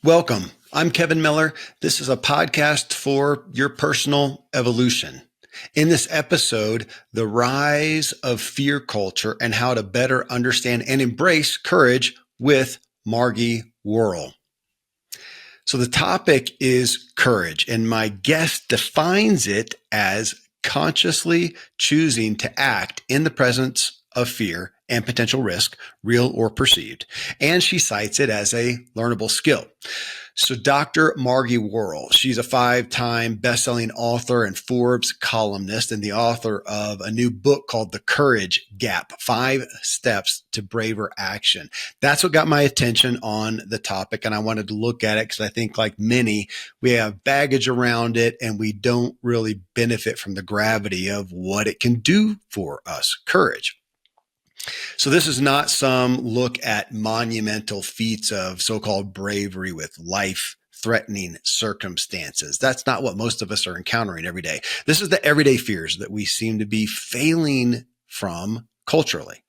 Welcome. I'm Kevin Miller. This is a podcast for your personal evolution. In this episode, the rise of fear culture and how to better understand and embrace courage with Margie Warrell. So the topic is courage, and my guest defines it as consciously choosing to act in the presence of fear and potential risk, real or perceived. And she cites it as a learnable skill. So Dr. Margie Warrell, she's a 5-time best-selling author and Forbes columnist and the author of a new book called The Courage Gap, 5 Steps to Braver Action. That's what got my attention on the topic. And I wanted to look at it because I think like many, we have baggage around it and we don't really benefit from the gravity of what it can do for us, courage. So this is not some look at monumental feats of so-called bravery with life-threatening circumstances. That's not what most of us are encountering every day. This is the everyday fears that we seem to be failing from culturally.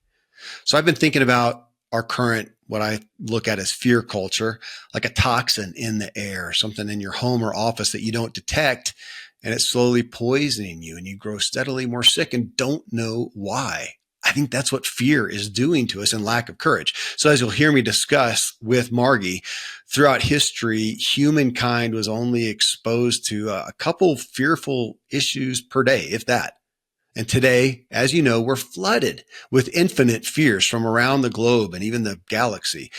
So I've been thinking about our current, what I look at as fear culture, like a toxin in the air, something in your home or office that you don't detect, and it's slowly poisoning you, and you grow steadily more sick and don't know why. I think that's what fear is doing to us and lack of courage. So as you'll hear me discuss with Margie, throughout history, humankind was only exposed to a couple fearful issues per day, if that. And today, as you know, we're flooded with infinite fears from around the globe and even the galaxy.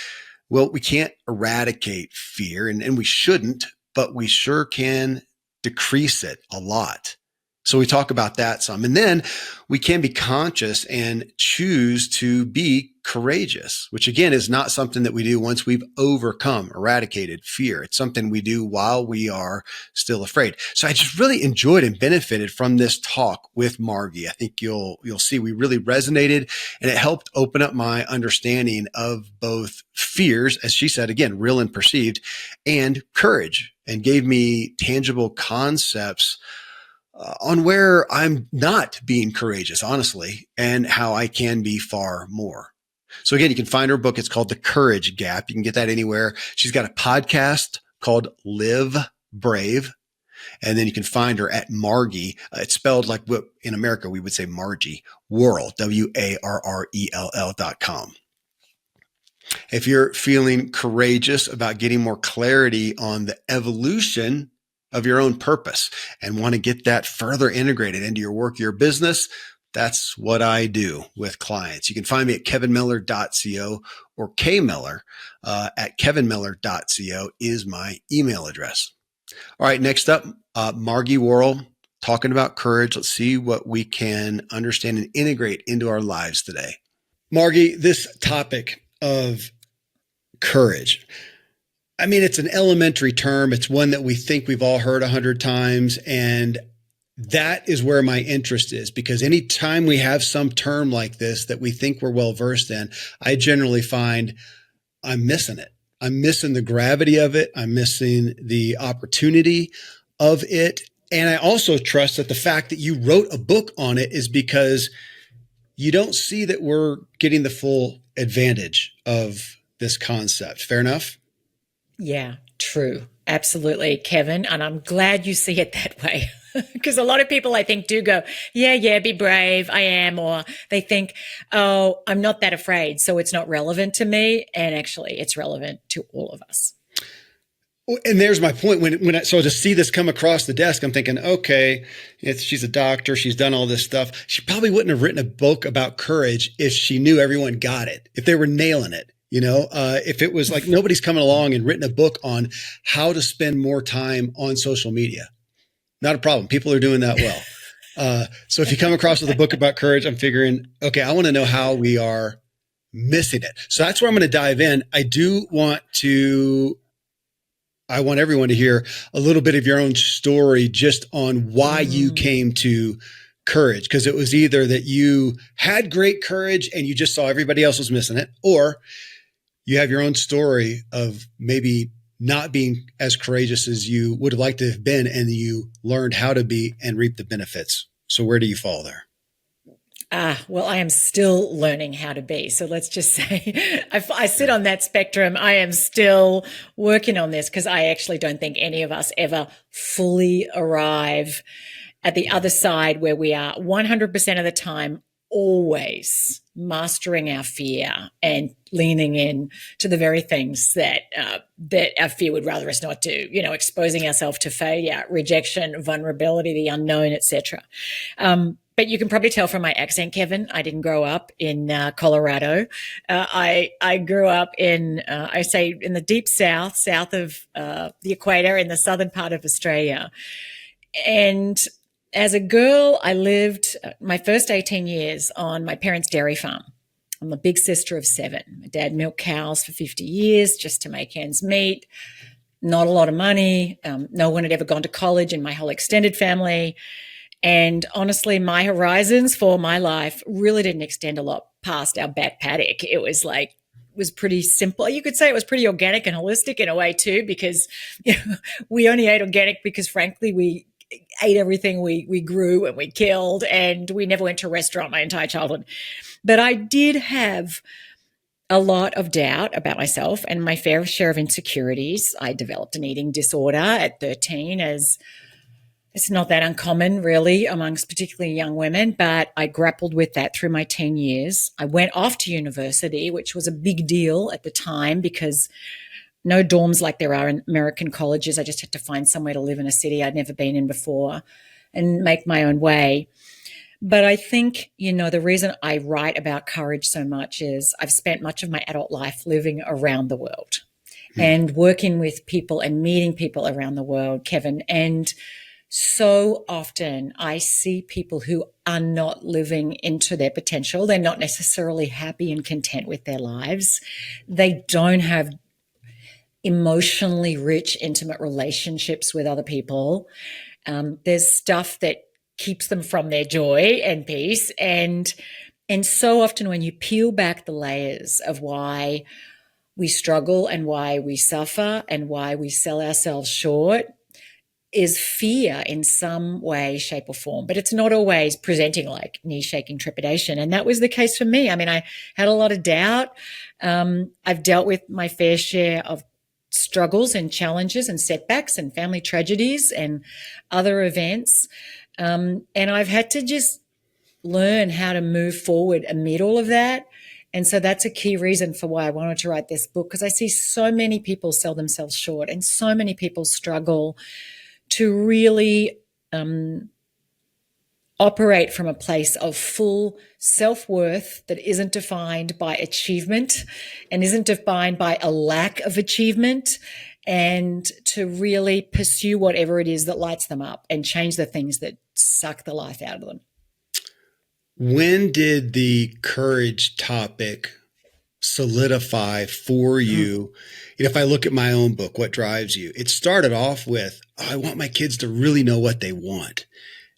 Well, we can't eradicate fear, and we shouldn't, but we sure can decrease it a lot. So we talk about that some. And then we can be conscious and choose to be courageous, which again is not something that we do once we've overcome, eradicated fear. It's something we do while we are still afraid. So I just really enjoyed and benefited from this talk with Margie. I think you'll see we really resonated, and it helped open up my understanding of both fears, as she said, again, real and perceived, and courage, and gave me tangible concepts on where I'm not being courageous, honestly, and how I can be far more. So again, you can find her book. It's called The Courage Gap. You can get that anywhere. She's got a podcast called Live Brave. And then you can find her at Margie. It's spelled like what in America we would say Margie Warrell, WARRELL.com. If you're feeling courageous about getting more clarity on the evolution of your own purpose and want to get that further integrated into your work, your business, that's what I do with clients. You can find me at kevinmiller.co or kmiller at kevinmiller.co is my email address. All right, next up, Margie Warrell talking about courage. Let's see what we can understand and integrate into our lives today. Margie, this topic of courage, I mean, it's an elementary term. It's one that we think we've all heard 100 times. And that is where my interest is, because anytime we have some term like this that we think we're well versed in, I generally find I'm missing it. I'm missing the gravity of it. I'm missing the opportunity of it. And I also trust that the fact that you wrote a book on it is because you don't see that we're getting the full advantage of this concept. Fair enough? Yeah, true. Absolutely, Kevin. And I'm glad you see it that way. Because a lot of people, I think, do go, yeah, be brave. I am. Or they think, oh, I'm not that afraid, so it's not relevant to me. And actually, it's relevant to all of us. And there's my point. So to see this come across the desk, I'm thinking, okay, she's a doctor. She's done all this stuff. She probably wouldn't have written a book about courage if she knew everyone got it, if they were nailing it. If it was like nobody's coming along and written a book on how to spend more time on social media, not a problem. People are doing that well. So if you come across with a book about courage, I'm figuring, okay, I want to know how we are missing it. So that's where I'm going to dive in. I want everyone to hear a little bit of your own story just on why you came to courage, because it was either that you had great courage and you just saw everybody else was missing it, or you have your own story of maybe not being as courageous as you would have liked to have been, and you learned how to be and reap the benefits. So where do you fall there? Well, I am still learning how to be. So let's just say I sit on that spectrum. I am still working on this because I actually don't think any of us ever fully arrive at the other side where we are 100% of the time always mastering our fear and leaning in to the very things that that our fear would rather us not do, exposing ourselves to failure, rejection, vulnerability, the unknown, etc. But you can probably tell from my accent, Kevin, I didn't grow up in Colorado. I grew up in, I say, in the deep south of the equator, in the southern part of Australia. And as a girl, I lived my first 18 years on my parents' dairy farm. I'm the big sister of 7. My dad milked cows for 50 years just to make ends meet. Not a lot of money. No one had ever gone to college in my whole extended family. And honestly, my horizons for my life really didn't extend a lot past our back paddock. It was pretty simple. You could say it was pretty organic and holistic in a way too, because we only ate organic because frankly, we ate everything we grew and we killed, and we never went to a restaurant my entire childhood. But I did have a lot of doubt about myself and my fair share of insecurities. I developed an eating disorder at 13, as it's not that uncommon really amongst particularly young women, but I grappled with that through my teen years. I went off to university, which was a big deal at the time because no dorms like there are in American colleges. I just had to find somewhere to live in a city I'd never been in before and make my own way. But I think, the reason I write about courage so much is I've spent much of my adult life living around the world and working with people and meeting people around the world, Kevin. And so often I see people who are not living into their potential. They're not necessarily happy and content with their lives. They don't have emotionally rich, intimate relationships with other people. There's stuff that keeps them from their joy and peace. And so often when you peel back the layers of why we struggle and why we suffer and why we sell ourselves short, is fear in some way, shape or form. But it's not always presenting like knee-shaking trepidation. And that was the case for me. I mean, I had a lot of doubt. I've dealt with my fair share of struggles and challenges and setbacks and family tragedies and other events. And I've had to just learn how to move forward amid all of that. And so that's a key reason for why I wanted to write this book, because I see so many people sell themselves short and so many people struggle to really operate from a place of full self-worth that isn't defined by achievement and isn't defined by a lack of achievement, and to really pursue whatever it is that lights them up and change the things that suck the life out of them. When did the courage topic solidify for you? If I look at my own book, What Drives You, it started off with, I want my kids to really know what they want.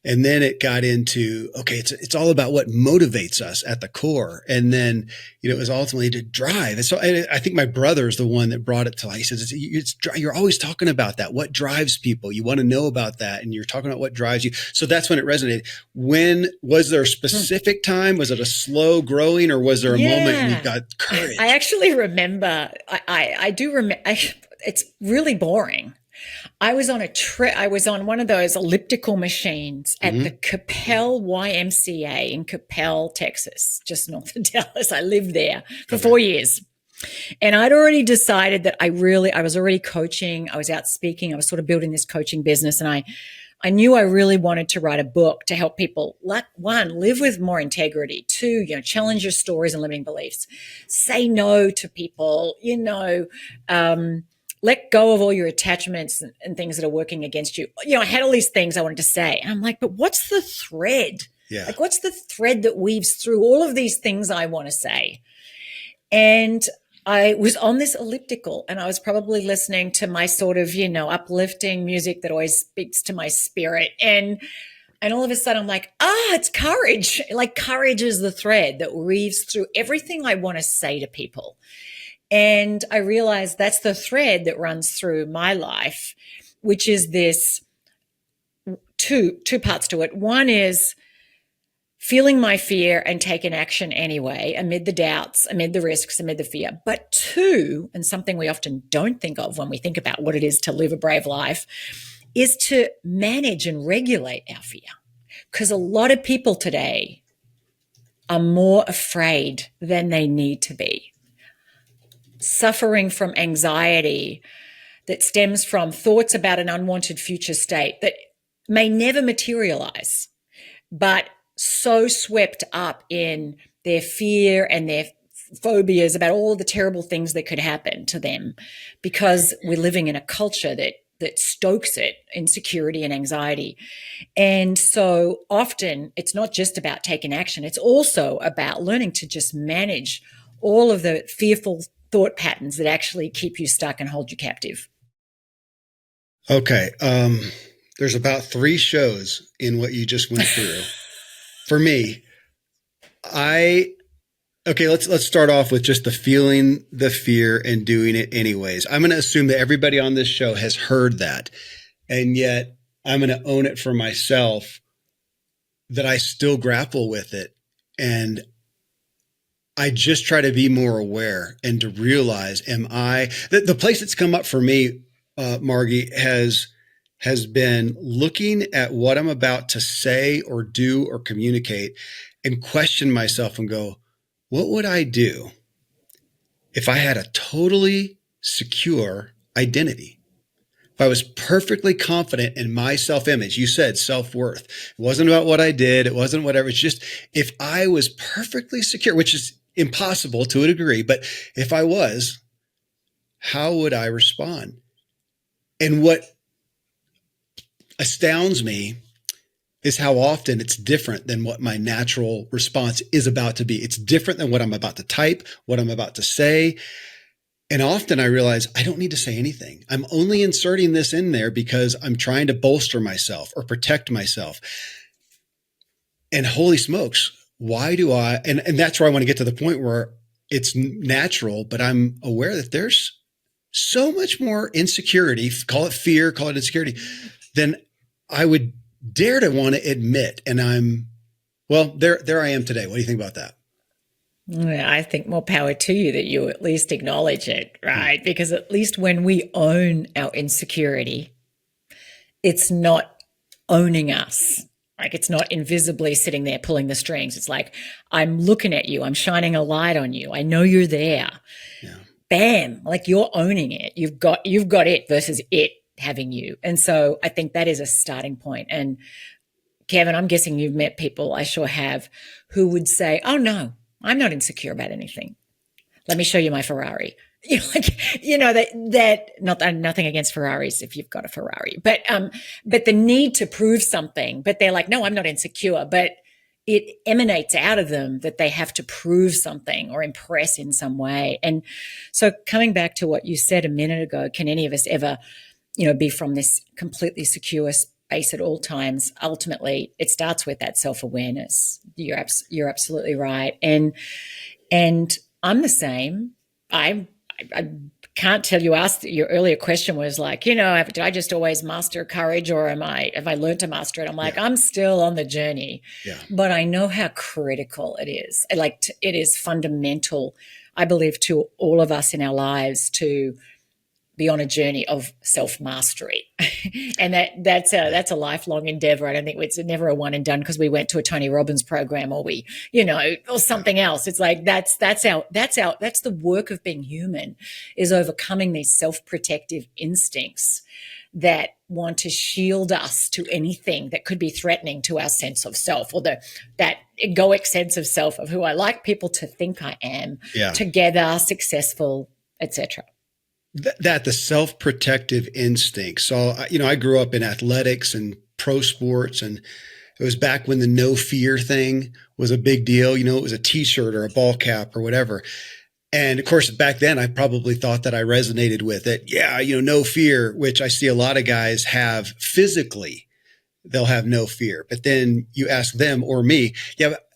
And then it got into, okay, it's all about what motivates us at the core. And then, it was ultimately to drive. And so I think my brother is the one that brought it to life. He says, you're always talking about that. What drives people? You want to know about that. And you're talking about what drives you. So that's when it resonated. When was there a specific time? Was it a slow growing, or was there a moment when you got courage? I actually remember, I do remember, it's really boring. I was on a trip. I was on one of those elliptical machines at the Capel YMCA in Capel, Texas, just north of Dallas. I lived there for 4 years. And I'd already decided that I was already coaching. I was out speaking. I was sort of building this coaching business. And I knew I really wanted to write a book to help people, like, 1, live with more integrity, 2, challenge your stories and limiting beliefs, say no to people, let go of all your attachments and things that are working against you. I had all these things I wanted to say. And I'm like, but what's the thread? Yeah. Like, what's the thread that weaves through all of these things I want to say? And I was on this elliptical, and I was probably listening to my sort of, uplifting music that always speaks to my spirit. And all of a sudden I'm like, it's courage. Like, courage is the thread that weaves through everything I want to say to people. And I realized that's the thread that runs through my life, which is this two parts to it. One is feeling my fear and taking action anyway, amid the doubts, amid the risks, amid the fear. But two, and something we often don't think of when we think about what it is to live a brave life, is to manage and regulate our fear. Because a lot of people today are more afraid than they need to be, suffering from anxiety that stems from thoughts about an unwanted future state that may never materialize, but so swept up in their fear and their phobias about all the terrible things that could happen to them, because we're living in a culture that stokes it, insecurity and anxiety. And so often it's not just about taking action, it's also about learning to just manage all of the fearful thought patterns that actually keep you stuck and hold you captive. Okay. There's about 3 shows in what you just went through. For me, let's start off with just the feeling the fear and doing it anyways. I'm going to assume that everybody on this show has heard that. And yet I'm going to own it for myself that I still grapple with it. And I just try to be more aware and to realize, the place that's come up for me, Margie, has been looking at what I'm about to say or do or communicate and question myself and go, what would I do if I had a totally secure identity? If I was perfectly confident in my self-image, you said self-worth. It wasn't about what I did. It wasn't whatever. It's just if I was perfectly secure, which is impossible to a degree, but if I was, how would I respond? And what astounds me is how often it's different than what my natural response is about to be. It's different than what I'm about to type, what I'm about to say. And often I realize I don't need to say anything. I'm only inserting this in there because I'm trying to bolster myself or protect myself. And holy smokes, why do I? And that's where I want to get to the point where it's natural, but I'm aware that there's so much more insecurity, call it fear, call it insecurity, than I would dare to want to admit. And there I am today. What do you think about that? Yeah, I think more power to you that you at least acknowledge it, right? Because at least when we own our insecurity, it's not owning us. Like it's not invisibly sitting there pulling the strings. It's like, I'm looking at you. I'm shining a light on you. I know you're there. Yeah. Bam. Like you're owning it. You've got it versus it having you. And so I think that is a starting point. And Kevin, I'm guessing you've met people, I sure have, who would say, oh no, I'm not insecure about anything. Let me show you my Ferrari. Nothing against Ferraris if you've got a Ferrari, but the need to prove something, but they're like, no, I'm not insecure, but it emanates out of them that they have to prove something or impress in some way. And so coming back to what you said a minute ago, can any of us ever, be from this completely secure space at all times? Ultimately, it starts with that self-awareness. You're absolutely right. And I'm the same. I can't tell you. Asked your earlier question was like, did I just always master courage, or have I learned to master it? I'm like, I'm still on the journey, but I know how critical it is. It is fundamental, I believe, to all of us in our lives to be on a journey of self-mastery. And that's a lifelong endeavor. I don't think it's never a one and done because we went to a Tony Robbins program or or something else. It's like, that's the work of being human, is overcoming these self-protective instincts that want to shield us to anything that could be threatening to our sense of self, or that egoic sense of self of who I like people to think I am, together, successful, etc. That the self-protective instinct. So, I grew up in athletics and pro sports, and it was back when the no fear thing was a big deal. It was a t-shirt or a ball cap or whatever. And of course, back then I probably thought that I resonated with it. Yeah. No fear, which I see a lot of guys have physically. They'll have no fear, but then you ask them or me,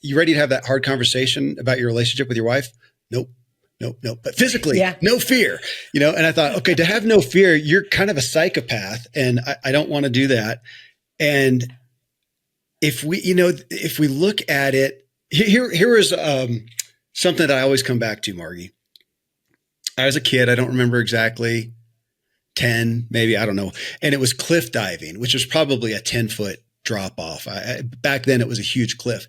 you ready to have that hard conversation about your relationship with your wife? Nope. But physically, no fear, and I thought, okay, to have no fear, you're kind of a psychopath, and I don't want to do that. And if we look at it, here is something that I always come back to, Margie. I was a kid. I don't remember exactly, 10, maybe, I don't know. And it was cliff diving, which was probably a 10-foot drop off. Back then it was a huge cliff.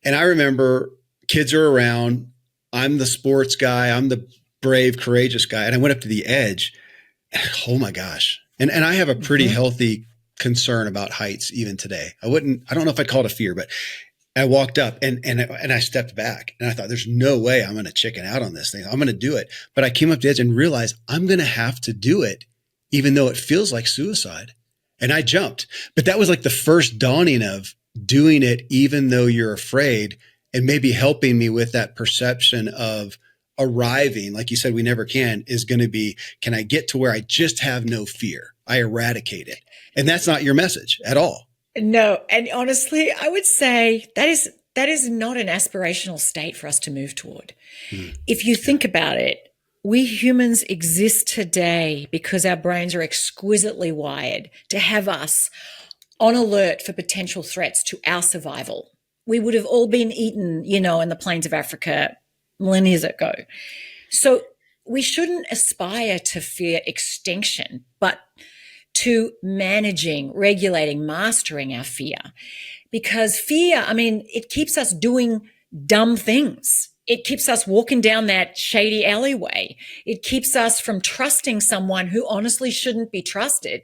And I remember kids are around. I'm the sports guy. I'm the brave, courageous guy. And I went up to the edge. And, oh my gosh. And I have a pretty healthy concern about heights even today. I don't know if I'd call it a fear, but I walked up and I stepped back and I thought, there's no way I'm going to chicken out on this thing. I'm going to do it. But I came up to the edge and realized I'm going to have to do it, even though it feels like suicide. And I jumped. But that was like the first dawning of doing it, even though you're afraid, and maybe helping me with that perception of arriving, like you said, we never can, is going to be, can I get to where I just have no fear? I eradicate it. And that's not your message at all. No. And honestly, I would say that is not an aspirational state for us to move toward. If you think about it, we humans exist today because our brains are exquisitely wired to have us on alert for potential threats to our survival. We would have all been eaten, in the plains of Africa millennia ago. So we shouldn't aspire to fear extinction, but to managing, regulating, mastering our fear. Because fear, it keeps us doing dumb things. It keeps us walking down that shady alleyway. It keeps us from trusting someone who honestly shouldn't be trusted.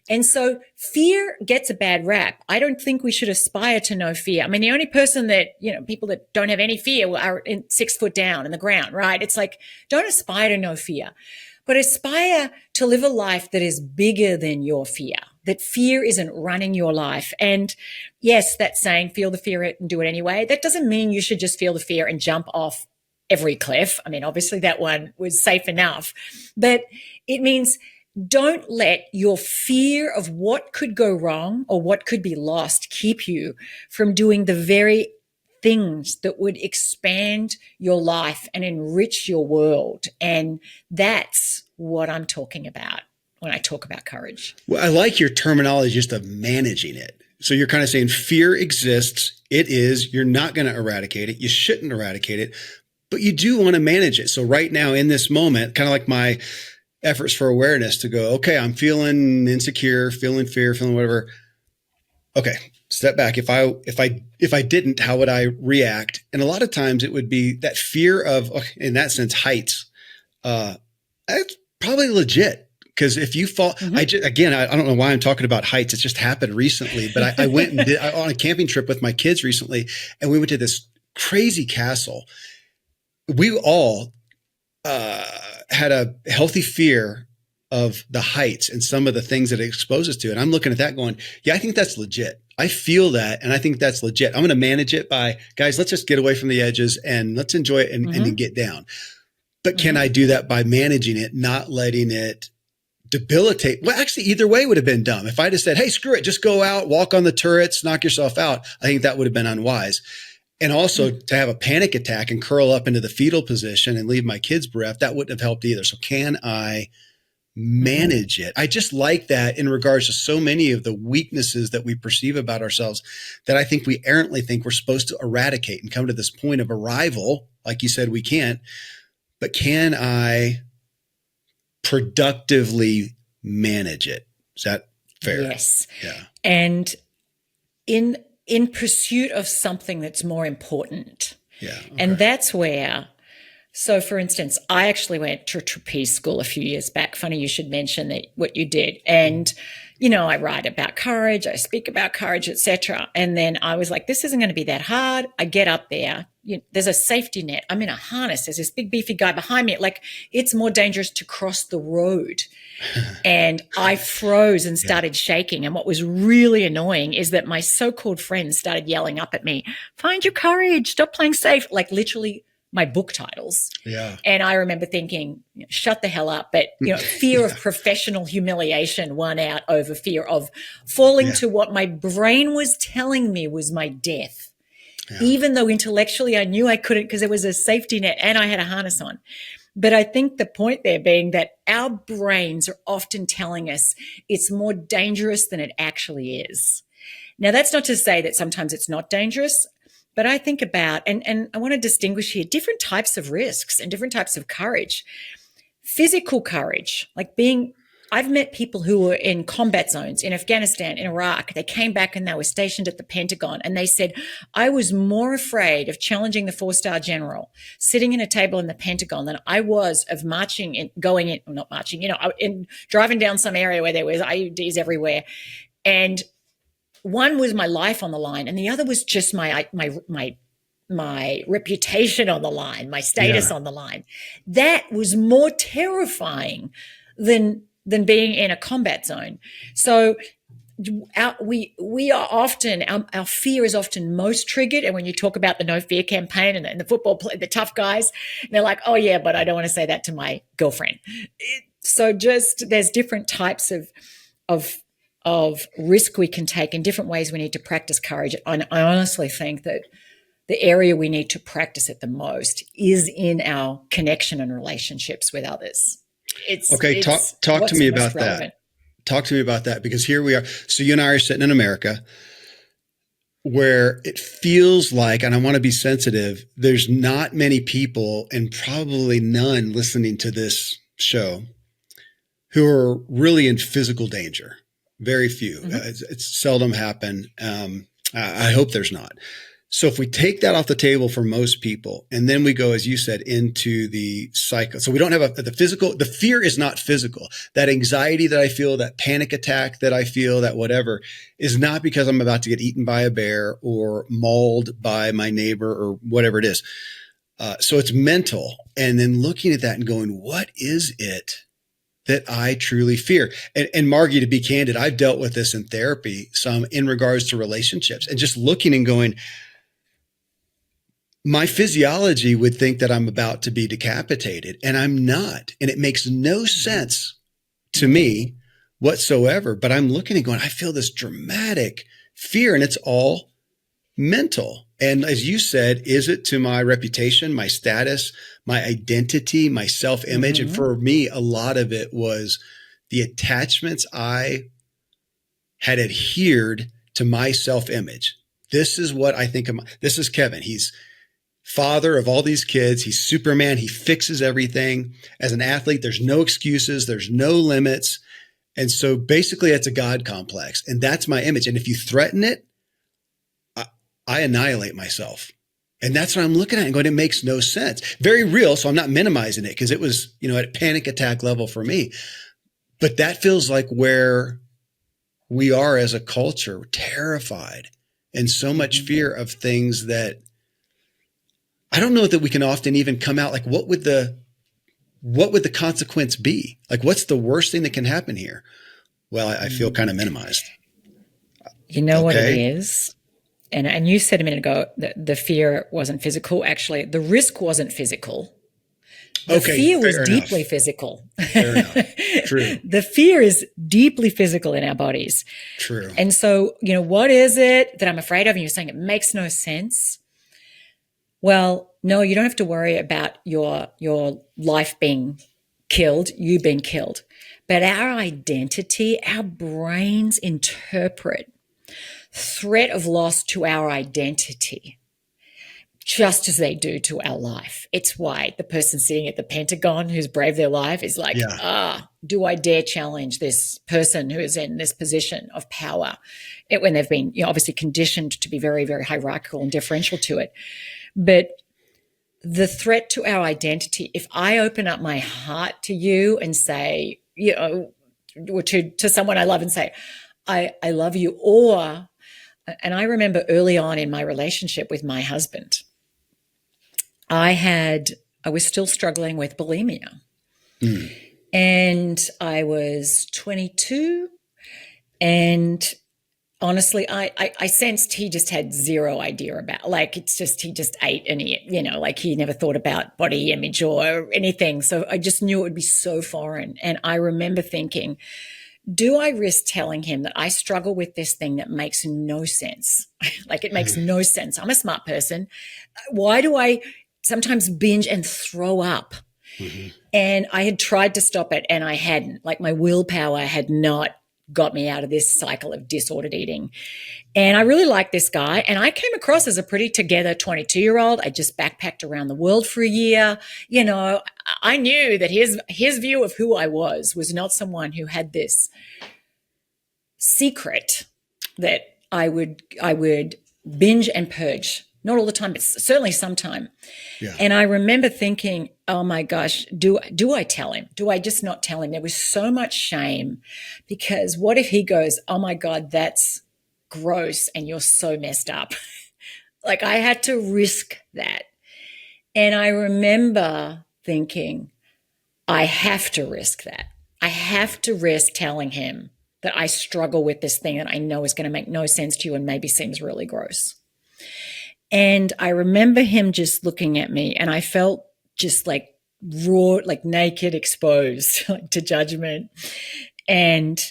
And so fear gets a bad rap. I don't think we should aspire to no fear. The only person that, people that don't have any fear are 6 foot down in the ground, right? It's like, don't aspire to no fear, but aspire to live a life that is bigger than your fear, that fear isn't running your life. And yes, that saying, feel the fear and do it anyway. That doesn't mean you should just feel the fear and jump off every cliff. Obviously that one was safe enough, but it means don't let your fear of what could go wrong or what could be lost keep you from doing the very things that would expand your life and enrich your world. And that's what I'm talking about when I talk about courage. Well, I like your terminology just of managing it. So you're kind of saying fear exists. It is. You're not going to eradicate it. You shouldn't eradicate it, but you do want to manage it. So right now in this moment, kind of like my efforts for awareness to go, okay, I'm feeling insecure, feeling fear, feeling whatever. Okay, step back. If I didn't, how would I react? And a lot of times it would be that fear of, in that sense, heights. That's probably legit. Because if you fall, I don't know why I'm talking about heights. It's just happened recently, but I went and did on a camping trip with my kids recently, and we went to this crazy castle. We all had a healthy fear of the heights and some of the things that it exposes to. And I'm looking at that going, yeah, I think that's legit. I feel that. And I think that's legit. I'm going to manage it by, guys, let's just get away from the edges and let's enjoy it and then get down. But can I do that by managing it, not letting it debilitate? Well, actually, either way would have been dumb. If I just said, hey, screw it, just go out, walk on the turrets, knock yourself out, I think that would have been unwise. And also to have a panic attack and curl up into the fetal position and leave my kids bereft, that wouldn't have helped either. So can I manage it? I just like that in regards to so many of the weaknesses that we perceive about ourselves that I think we errantly think we're supposed to eradicate and come to this point of arrival. Like you said, we can't, but can I productively manage it? Is that fair? Yes. Yeah. And in pursuit of something that's more important. Yeah. Okay. And that's where, so for instance, I actually went to trapeze school a few years back. Funny you should mention that what you did. And, I write about courage, I speak about courage, etc. And then I was like, this isn't going to be that hard. I get up there. There's a safety net. I'm in a harness. There's this big beefy guy behind me. Like, it's more dangerous to cross the road. And I froze and started shaking. And what was really annoying is that my so-called friends started yelling up at me, find your courage, stop playing safe, like literally my book titles. Yeah. And I remember thinking, shut the hell up. But, fear of professional humiliation won out over fear of falling to what my brain was telling me was my death. Yeah. Even though intellectually I knew I couldn't because there was a safety net and I had a harness on. But I think the point there being that our brains are often telling us it's more dangerous than it actually is. Now, that's not to say that sometimes it's not dangerous, but I think about, and I want to distinguish here different types of risks and different types of courage. Physical courage, like I've met people who were in combat zones in Afghanistan, in Iraq. They came back and they were stationed at the Pentagon. And they said, I was more afraid of challenging the 4-star general sitting in a table in the Pentagon than I was of marching and going in, not marching, in driving down some area where there was IEDs everywhere. And one was my life on the line, and the other was just my reputation on the line, my status on the line. That was more terrifying than being in a combat zone. So our fear is often most triggered. And when you talk about the no fear campaign and the football play, the tough guys, they're like, oh yeah, but I don't want to say that to my girlfriend. So there's different types of risk we can take and different ways we need to practice courage. And I honestly think that the area we need to practice it the most is in our connection and relationships with others. Talk to me about that. Talk to me about that, because here we are. So you and I are sitting in America where it feels like, and I want to be sensitive, there's not many people, and probably none listening to this show, who are really in physical danger. Very few. It's seldom happen. I hope there's not. So if we take that off the table for most people, and then we go, as you said, into the cycle. So we don't have the physical, the fear is not physical. That anxiety that I feel, that panic attack that I feel, that whatever, is not because I'm about to get eaten by a bear or mauled by my neighbor or whatever it is. So it's mental. And then looking at that and going, what is it that I truly fear? And Margie, to be candid, I've dealt with this in therapy some in regards to relationships, and just looking and going, my physiology would think that I'm about to be decapitated, and I'm not. And it makes no sense to me whatsoever, but I'm looking and going, I feel this dramatic fear, and it's all mental. And as you said, is it to my reputation, my status, my identity, my self-image? And for me, a lot of it was the attachments I had adhered to my self-image. This is what I think of. This is Kevin. He's father of all these kids. He's Superman. He fixes everything. As an athlete, there's no excuses. There's no limits. And so basically it's a God complex, and that's my image. And if you threaten it, I annihilate myself. And that's what I'm looking at and going, it makes no sense. Very real. So I'm not minimizing it, because it was, at a panic attack level for me. But that feels like where we are as a culture, terrified and so much fear of things that I don't know that we can often even come out. Like, what would the consequence be? Like, what's the worst thing that can happen here? Well, I feel kind of minimized. You know what it is? And you said a minute ago that the fear wasn't physical. Actually, the risk wasn't physical. The fear was deeply physical. Fair enough. True. The fear is deeply physical in our bodies. True. And so, what is it that I'm afraid of? And you're saying it makes no sense. Well, no, you don't have to worry about your life being killed, you being killed. But our identity, our brains interpret threat of loss to our identity just as they do to our life. It's why the person sitting at the Pentagon who's braved their life is like, do I dare challenge this person who is in this position of power when they've been obviously conditioned to be very, very hierarchical and deferential to it. But the threat to our identity, if I open up my heart to you and say, or to someone I love and say, I love you, and I remember early on in my relationship with my husband, I was still struggling with bulimia. And I was 22, and honestly, I sensed he just had zero idea about, he just ate and he never thought about body image or anything. So I just knew it would be so foreign. And I remember thinking, do I risk telling him that I struggle with this thing that makes no sense? It makes no sense. I'm a smart person. Why do I sometimes binge and throw up? And I had tried to stop it and I hadn't. My willpower had not got me out of this cycle of disordered eating. And I really liked this guy. And I came across as a pretty together 22-year-old. I just backpacked around the world for a year. I knew that his view of who I was not someone who had this secret that I would binge and purge. Not all the time, but certainly sometime. Yeah. And I remember thinking, oh my gosh, do I tell him? Do I just not tell him? There was so much shame, because what if he goes, oh my God, that's gross and you're so messed up. Like, I had to risk that. And I remember thinking, I have to risk that. I have to risk telling him that I struggle with this thing that I know is going to make no sense to you and maybe seems really gross. And I remember him just looking at me, and I felt just like raw, like naked, exposed to judgment. And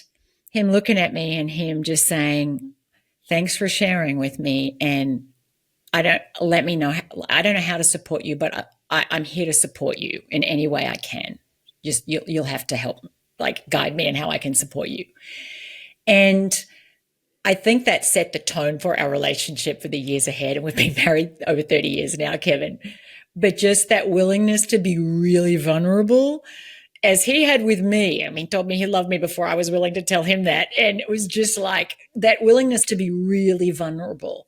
him looking at me and him just saying, thanks for sharing with me. And I don't know how to support you, but I'm here to support you in any way I can. Just, you'll have to help, like, guide me in how I can support you. And I think that set the tone for our relationship for the years ahead. And we've been married over 30 years now, Kevin. But just that willingness to be really vulnerable, as he had with me. I mean, told me he loved me before I was willing to tell him that. And it was just like that willingness to be really vulnerable.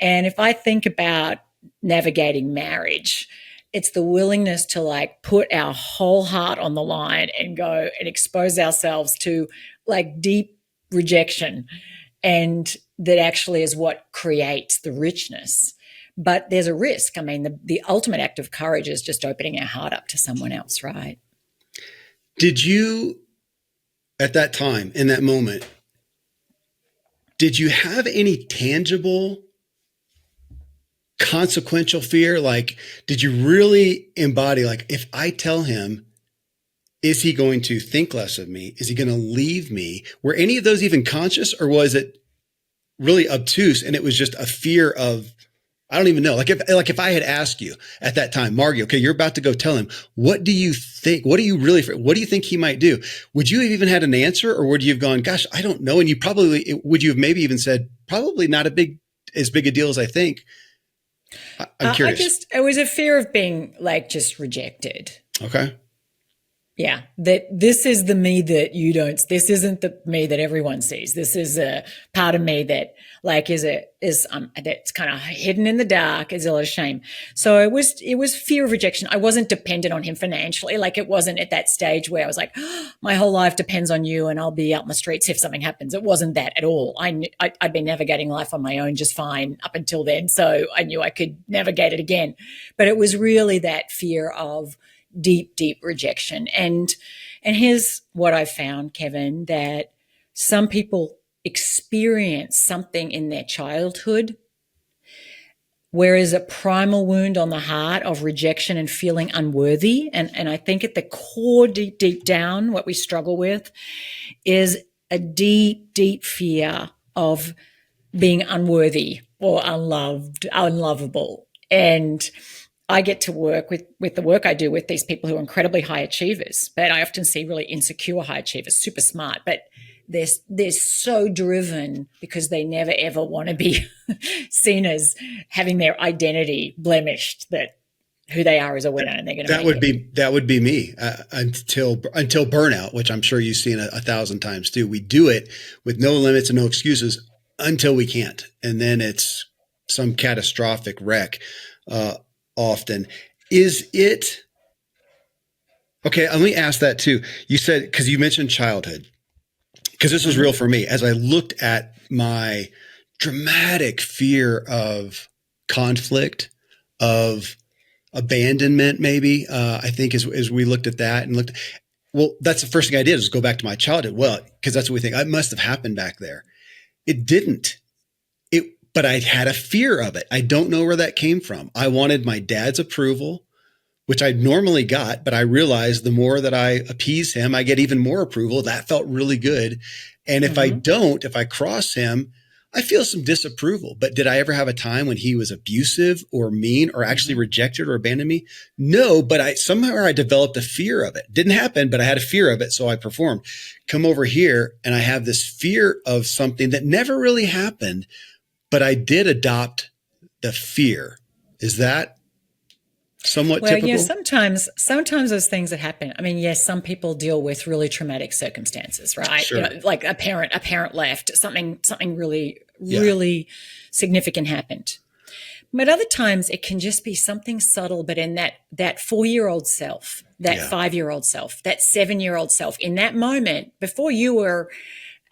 And if I think about navigating marriage, it's the willingness to, like, put our whole heart on the line and go and expose ourselves to, like, deep rejection. And that actually is what creates the richness. But there's a risk. I mean, the ultimate act of courage is just opening our heart up to someone else, right? Did you, at that time, in that moment, did you have any tangible, consequential fear? Like, did you really embody, like, if I tell him, is he going to think less of me? Is he going to leave me? Were any of those even conscious, or was it really obtuse and it was just a fear of, I don't even know. Like if I had asked you at that time, Margie, okay, you're about to go tell him, what do you think? What do you think he might do? Would you have even had an answer, or would you have gone, gosh, I don't know? And would you have maybe even said, probably not as big a deal as I think? I'm curious. It was a fear of being, like, just rejected. Okay. Yeah, that this is the me that you don't, this isn't the me that everyone sees. This is a part of me that, like, that's kind of hidden in the dark, is a lot of shame. So it was fear of rejection. I wasn't dependent on him financially. Like, it wasn't at that stage where I was like, oh, my whole life depends on you and I'll be out in the streets if something happens. It wasn't that at all. I'd been navigating life on my own just fine up until then. So I knew I could navigate it again. But it was really that fear of deep, deep rejection. And here's what I found, Kevin, that some people experience something in their childhood, whereas a primal wound on the heart of rejection and feeling unworthy. And I think at the core, deep, deep down, what we struggle with is a deep, deep fear of being unworthy or unloved, unlovable. And I get to work with the work I do with these people who are incredibly high achievers, but I often see really insecure high achievers, super smart, but they're so driven because they never ever want to be seen as having their identity blemished, that who they are as a winner, and they're going to that would be me until burnout, which I'm sure you've seen a thousand times too. We do it with no limits and no excuses until we can't, and then it's some catastrophic wreck. Often. Is it okay? Let me ask that too. You said, because you mentioned childhood, because this was real for me as I looked at my dramatic fear of conflict, of abandonment, maybe. I think as we looked at that and well, that's the first thing I did is go back to my childhood. Well, because that's what we think. It must have happened back there. It didn't. But I had a fear of it. I don't know where that came from. I wanted my dad's approval, which I normally got, but I realized the more that I appease him, I get even more approval. That felt really good. And if I cross him, I feel some disapproval, but did I ever have a time when he was abusive or mean or actually rejected or abandoned me? No, but somehow I developed a fear of it. Didn't happen, but I had a fear of it. So I performed. Come over here and I have this fear of something that never really happened, but I did adopt the fear. Is that somewhat typical? Yeah, sometimes those things that happen. I mean, yes, some people deal with really traumatic circumstances, right? Sure. Like a parent left, something really significant happened. But other times it can just be something subtle, but in that 4-year-old self, that 5-year-old self, that 7-year-old self, in that moment, before you were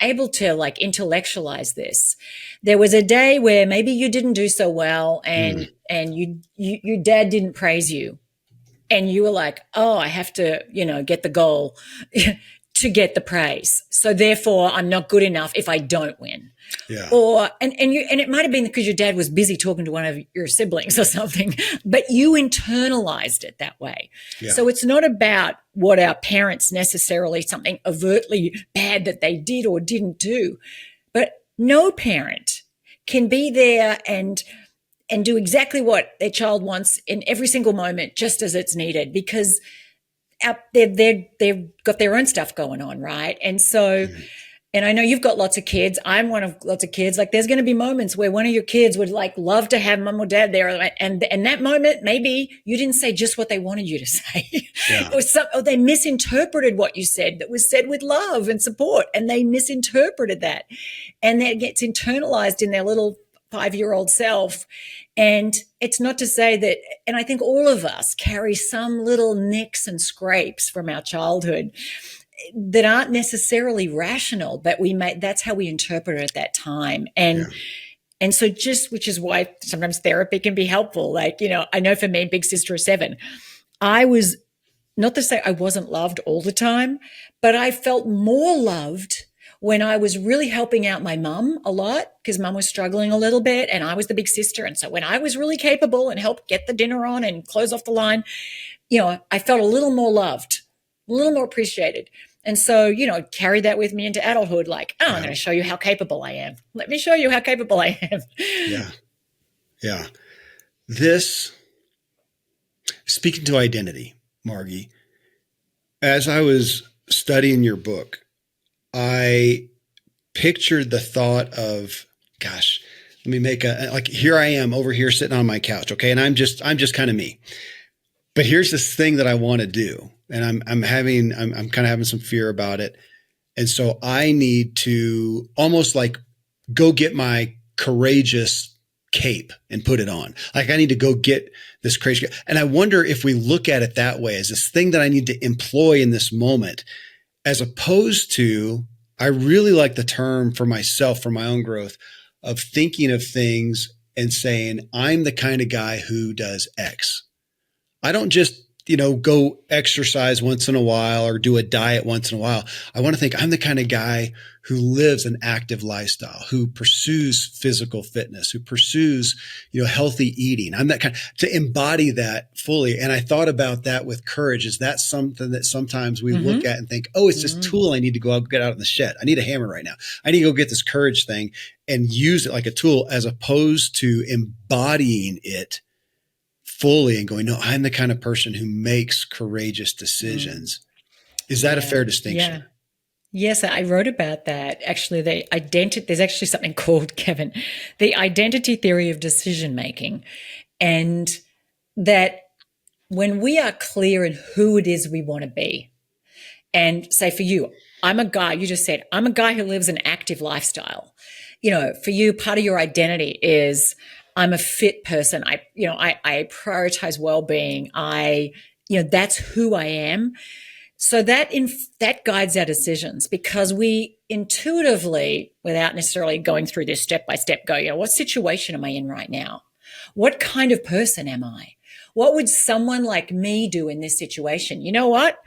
able to like intellectualize this, there was a day where maybe you didn't do so well and your dad didn't praise you and you were like, oh, I have to, get the goal to get the praise. So therefore I'm not good enough if I don't win. Yeah. Or, and it might've been because your dad was busy talking to one of your siblings or something, but you internalized it that way. Yeah. So it's not about what our parents necessarily, something overtly bad that they did or didn't do, but no parent can be there and do exactly what their child wants in every single moment, just as it's needed, because they've got their own stuff going on. Right. And so, and I know you've got lots of kids. I'm one of lots of kids. Like there's going to be moments where one of your kids would like love to have mom or dad there. And that moment, maybe you didn't say just what they wanted you to say. Yeah. Or they misinterpreted what you said that was said with love and support. And they misinterpreted that. And that gets internalized in their little 5-year-old self. And it's not to say that, and I think all of us carry some little nicks and scrapes from our childhood that aren't necessarily rational, but that's how we interpret it at that time. And so which is why sometimes therapy can be helpful. Like, I know for me, big sister of 7, I was, not to say I wasn't loved all the time, but I felt more loved when I was really helping out my mum a lot, because mum was struggling a little bit and I was the big sister. And so when I was really capable and helped get the dinner on and close off the line, I felt a little more loved, a little more appreciated. And so, carry that with me into adulthood. Like, I'm going to show you how capable I am. Let me show you how capable I am. Yeah. Yeah. Speaking to identity, Margie, as I was studying your book, I pictured the thought of, gosh, let me make here I am over here sitting on my couch. Okay. And I'm just kind of me, but here's this thing that I want to do. And I'm kind of having some fear about it. And so I need to almost like go get my courageous cape and put it on. Like I need to go get this crazy. And I wonder if we look at it that way as this thing that I need to employ in this moment, as opposed to, I really like the term for myself, for my own growth, of thinking of things and saying, I'm the kind of guy who does X. I don't just, go exercise once in a while or do a diet once in a while. I want to think I'm the kind of guy who lives an active lifestyle, who pursues physical fitness, who pursues, healthy eating. I'm that kind to embody that fully. And I thought about that with courage. Is that something that sometimes we look at and think, oh, it's this tool I need to go out, get out in the shed. I need a hammer right now. I need to go get this courage thing and use it like a tool, as opposed to embodying it fully and going, no, I'm the kind of person who makes courageous decisions. Is that a fair distinction? Yeah. Yes, I wrote about that. Actually, there's actually something called, Kevin, the identity theory of decision making. And that when we are clear in who it is we want to be, and say for you, I'm a guy, you just said, I'm a guy who lives an active lifestyle. For you, part of your identity is I'm a fit person. I prioritize well-being. That's who I am. So that guides our decisions, because we intuitively, without necessarily going through this step by step, go, what situation am I in right now? What kind of person am I? What would someone like me do in this situation? You know what?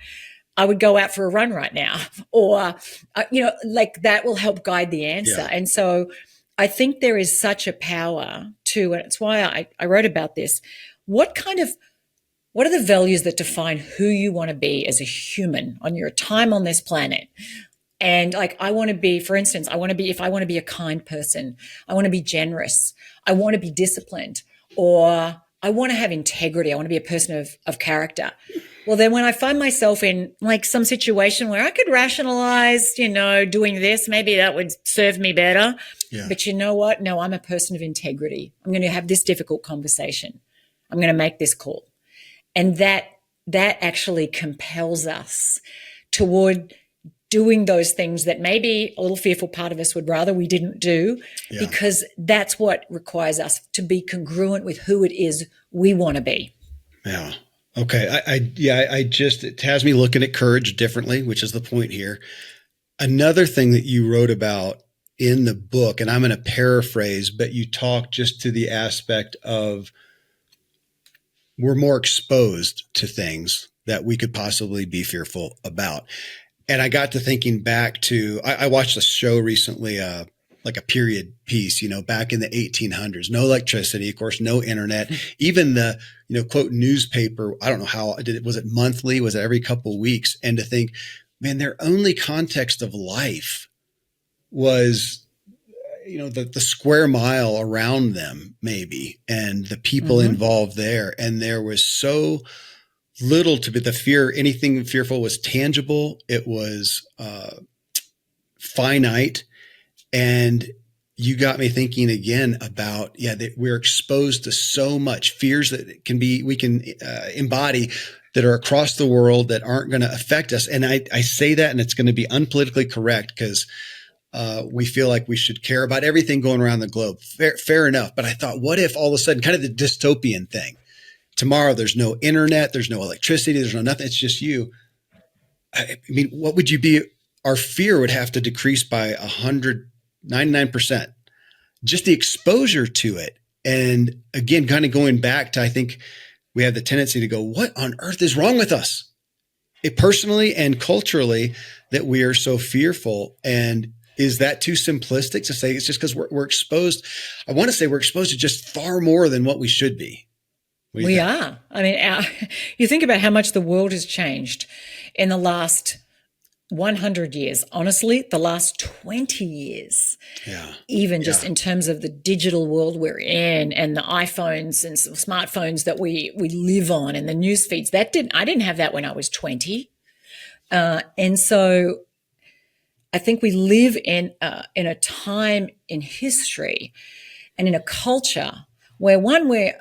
I would go out for a run right now, or, like that will help guide the answer. Yeah. And so I think there is such a power to, and it's why I wrote about this. What are the values that define who you want to be as a human on your time on this planet? And like, I want to be, for instance, if I want to be a kind person, I want to be generous, I want to be disciplined, or I want to have integrity, I want to be a person of character. Well, then when I find myself in like some situation where I could rationalize, doing this, maybe that would serve me better. Yeah. But you know what? No, I'm a person of integrity. I'm going to have this difficult conversation. I'm going to make this call. And that actually compels us toward doing those things that maybe a little fearful part of us would rather we didn't do, because that's what requires us to be congruent with who it is we want to be. Yeah. Okay. It has me looking at courage differently, which is the point here. Another thing that you wrote about in the book, and I'm going to paraphrase, but you talk just to the aspect of we're more exposed to things that we could possibly be fearful about. And I got to thinking back to, I watched a show recently, like a period piece, back in the 1800s, no electricity, of course, no internet, even the, quote, newspaper. I don't know how was it monthly? Was it every couple of weeks? And to think, man, their only context of life was, the square mile around them maybe, and the people involved there. And there was so little to be the fear. Anything fearful was tangible. It was finite. And you got me thinking again about, that we're exposed to so much fears that we can embody that are across the world that aren't going to affect us. And I say that, and it's going to be unpolitically correct because we feel like we should care about everything going around the globe. Fair enough. But I thought, what if all of a sudden, kind of the dystopian thing, tomorrow there's no internet, there's no electricity, there's no nothing. It's just you. I mean, what would you be? Our fear would have to decrease by 99%. Just the exposure to it. And again, kind of going back to, I think we have the tendency to go, what on earth is wrong with us? Personally and culturally, that we are so fearful. And is that too simplistic to say it's just because we're exposed? I want to say we're exposed to just far more than what we should be. We are. I mean, you think about how much the world has changed in the last 100 years. Honestly, the last 20 years, even just in terms of the digital world we're in, and the iPhones and smartphones that we live on, and the news feeds. I didn't have that when I was 20. And so I think we live in a time in history and in a culture where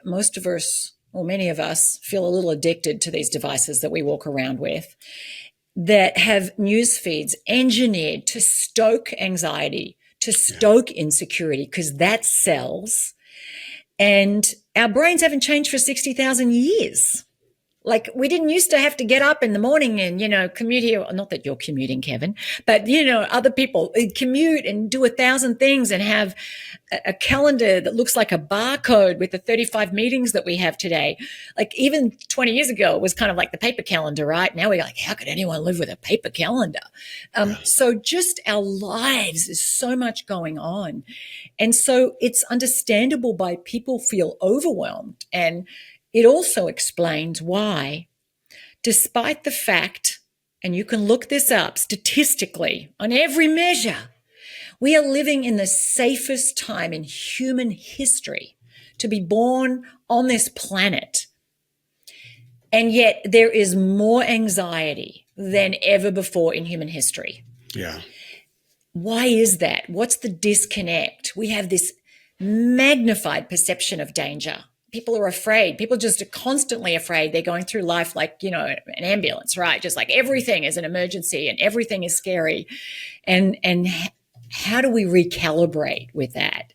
most of us, or many of us, feel a little addicted to these devices that we walk around with, that have news feeds engineered to stoke anxiety, to stoke insecurity, because that sells. And our brains haven't changed for 60,000 years. Like, we didn't used to have to get up in the morning and, commute here. Not that you're commuting, Kevin, but, other people commute and do 1,000 things and have a calendar that looks like a barcode with the 35 meetings that we have today. Like, even 20 years ago, it was kind of like the paper calendar, right? Now we're like, how could anyone live with a paper calendar? So just our lives is so much going on. And so it's understandable why people feel overwhelmed. And it also explains why, despite the fact, and you can look this up statistically on every measure, we are living in the safest time in human history to be born on this planet. And yet there is more anxiety than ever before in human history. Yeah. Why is that? What's the disconnect? We have this magnified perception of danger. People are afraid. People just are constantly afraid. They're going through life like, an ambulance, right? Just like everything is an emergency and everything is scary. And how do we recalibrate with that?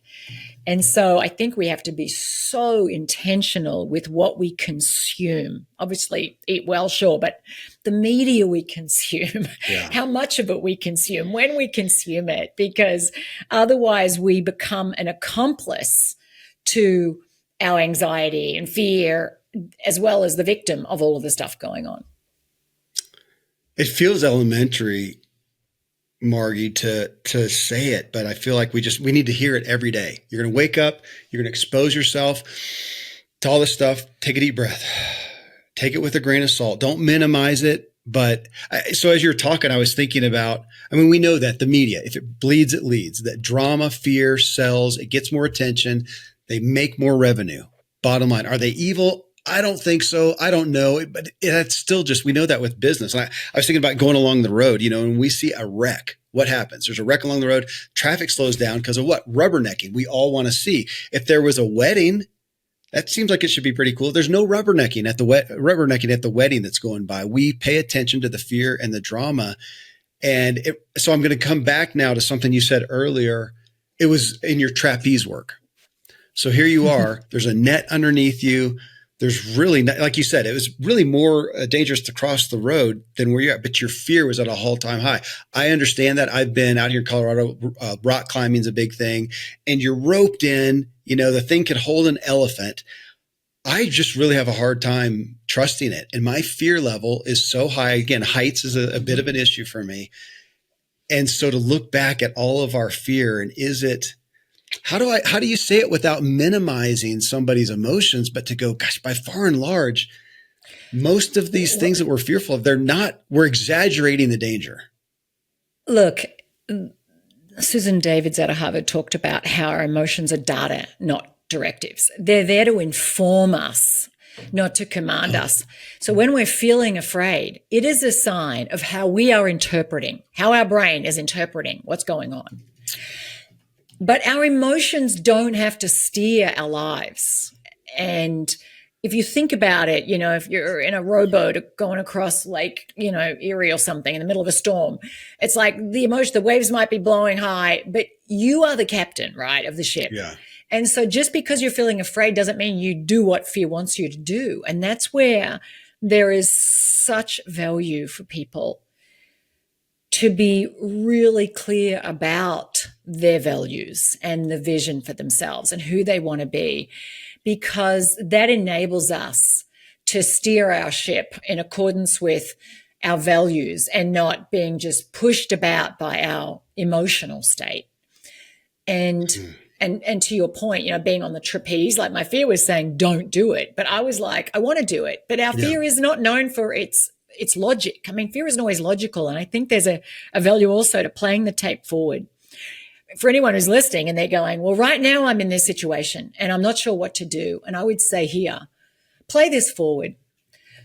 And so I think we have to be so intentional with what we consume. Obviously, eat well, sure, but the media we consume, how much of it we consume, when we consume it, because otherwise we become an accomplice to our anxiety and fear, as well as the victim of all of the stuff going on. It feels elementary, Margie, to say it, but I feel like we need to hear it every day. You're going to wake up, you're going to expose yourself to all this stuff. Take a deep breath. Take it with a grain of salt. Don't minimize it, So as you're talking, I was thinking about, we know that the media, if it bleeds, it leads, that drama, fear sells, it gets more attention. They make more revenue. Bottom line, are they evil? I don't think so. I don't know, but that's still just, we know that with business. And I was thinking about going along the road, and we see a wreck, what happens? There's a wreck along the road. Traffic slows down because of what? Rubbernecking. We all want to see. If there was a wedding, that seems like it should be pretty cool. There's no rubbernecking at the wedding that's going by. We pay attention to the fear and the drama. So I'm going to come back now to something you said earlier. It was in your trapeze work. So here you are, there's a net underneath you. There's really, like you said, it was really more dangerous to cross the road than where you're at, but your fear was at a all-time high. I understand that. I've been out here in Colorado. Rock climbing is a big thing, and you're roped in. The thing could hold an elephant. I just really have a hard time trusting it. And my fear level is so high. Again, heights is a bit of an issue for me. And so to look back at all of our fear, and how do you say it without minimizing somebody's emotions, but to go, gosh, by far and large, most of these things that we're fearful of, we're exaggerating the danger. Look, Susan Davids out of Harvard talked about how our emotions are data, not directives. They're there to inform us, not to command us. So when we're feeling afraid, it is a sign of how we are interpreting, how our brain is interpreting what's going on. But our emotions don't have to steer our lives. And if you think about it, if you're in a rowboat going across Lake, Erie or something in the middle of a storm, it's like the waves might be blowing high, but you are the captain, right, of the ship. Yeah. And so just because you're feeling afraid doesn't mean you do what fear wants you to do. And that's where there is such value for people to be really clear about their values and the vision for themselves and who they want to be, because that enables us to steer our ship in accordance with our values and not being just pushed about by our emotional state. And to your point, being on the trapeze, like my fear was saying, don't do it. But I was like, I want to do it. But our fear is not known for its logic. Fear isn't always logical. And I think there's a value also to playing the tape forward. For anyone who's listening and they're going, well, right now I'm in this situation and I'm not sure what to do. And I would say here, play this forward.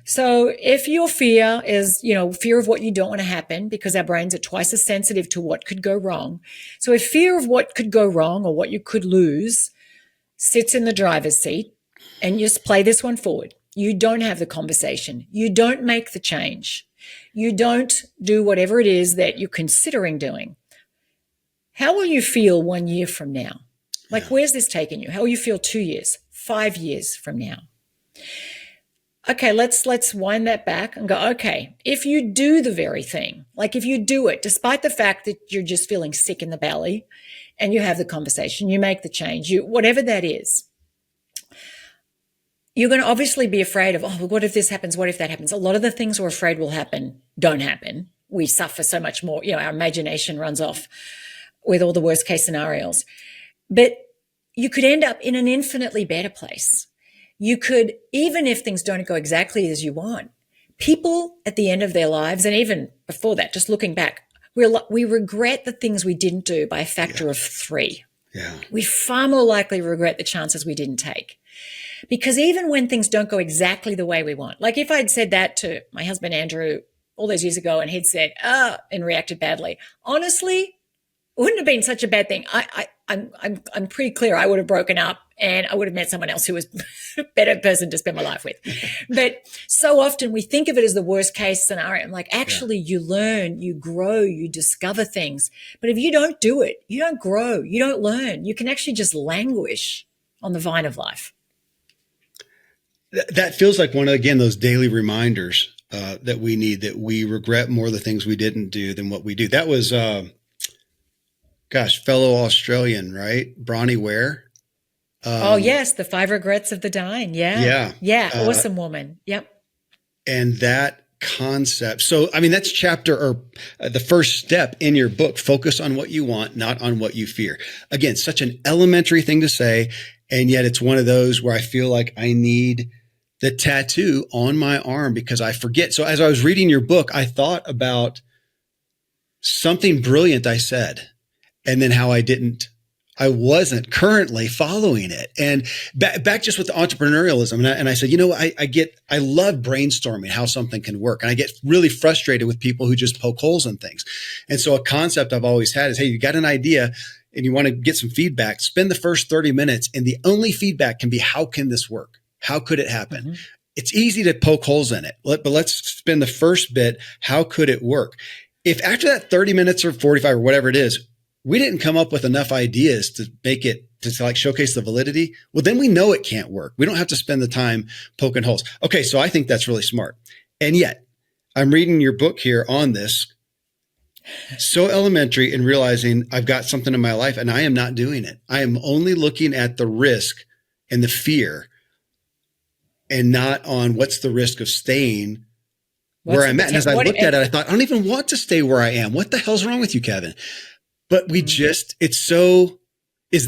So if your fear is, fear of what you don't want to happen, because our brains are twice as sensitive to what could go wrong. So if fear of what could go wrong or what you could lose sits in the driver's seat, and just play this one forward. You don't have the conversation. You don't make the change. You don't do whatever it is that you're considering doing. How will you feel 1 year from now? Where's this taking you? How will you feel 2 years, 5 years from now? Okay, let's wind that back and go, okay, if you do the very thing, if you do it, despite the fact that you're just feeling sick in the belly and you have the conversation, you make the change, whatever that is, you're going to obviously be afraid of, what if this happens? What if that happens? A lot of the things we're afraid will happen don't happen. We suffer so much more. Our imagination runs off with all the worst case scenarios. But you could end up in an infinitely better place. You could, even if things don't go exactly as you want, people at the end of their lives, and even before that, just looking back, we regret the things we didn't do by a factor of 3. Yeah. We far more likely regret the chances we didn't take. Because even when things don't go exactly the way we want, like if I'd said that to my husband, Andrew, all those years ago, and he'd said, and reacted badly, honestly, it wouldn't have been such a bad thing. I'm pretty clear I would have broken up and I would have met someone else who was a better person to spend my life with. But so often we think of it as the worst case scenario. Actually, you learn, you grow, you discover things. But if you don't do it, you don't grow, you don't learn. You can actually just languish on the vine of life. That feels like one of, again, those daily reminders that we need, that we regret more the things we didn't do than what we do. That was, fellow Australian, right? Bronnie Ware. Yes. The 5 Regrets of the Dying. Yeah. Awesome woman. Yep. And that concept. So, that's chapter or the first step in your book. Focus on what you want, not on what you fear. Again, such an elementary thing to say. And yet it's one of those where I feel like I need the tattoo on my arm because I forget. So as I was reading your book, I thought about something brilliant I said and then how I wasn't currently following it. And back just with the entrepreneurialism. And I said, I love brainstorming how something can work. And I get really frustrated with people who just poke holes in things. And so a concept I've always had is, hey, you got an idea and you want to get some feedback, spend the first 30 minutes. And the only feedback can be, how can this work? How could it happen? Mm-hmm. It's easy to poke holes in it, but let's spend the first bit. How could it work? If after that 30 minutes or 45 or whatever it is, we didn't come up with enough ideas to make it to like showcase the validity, well, then we know it can't work. We don't have to spend the time poking holes. Okay. So I think that's really smart. And yet I'm reading your book here on this. So elementary in realizing I've got something in my life and I am not doing it. I am only looking at the risk and the fear and not on what's the risk of staying where I'm at. And as I looked at it, I thought, I don't even want to stay where I am. What the hell's wrong with you, Kevin? But is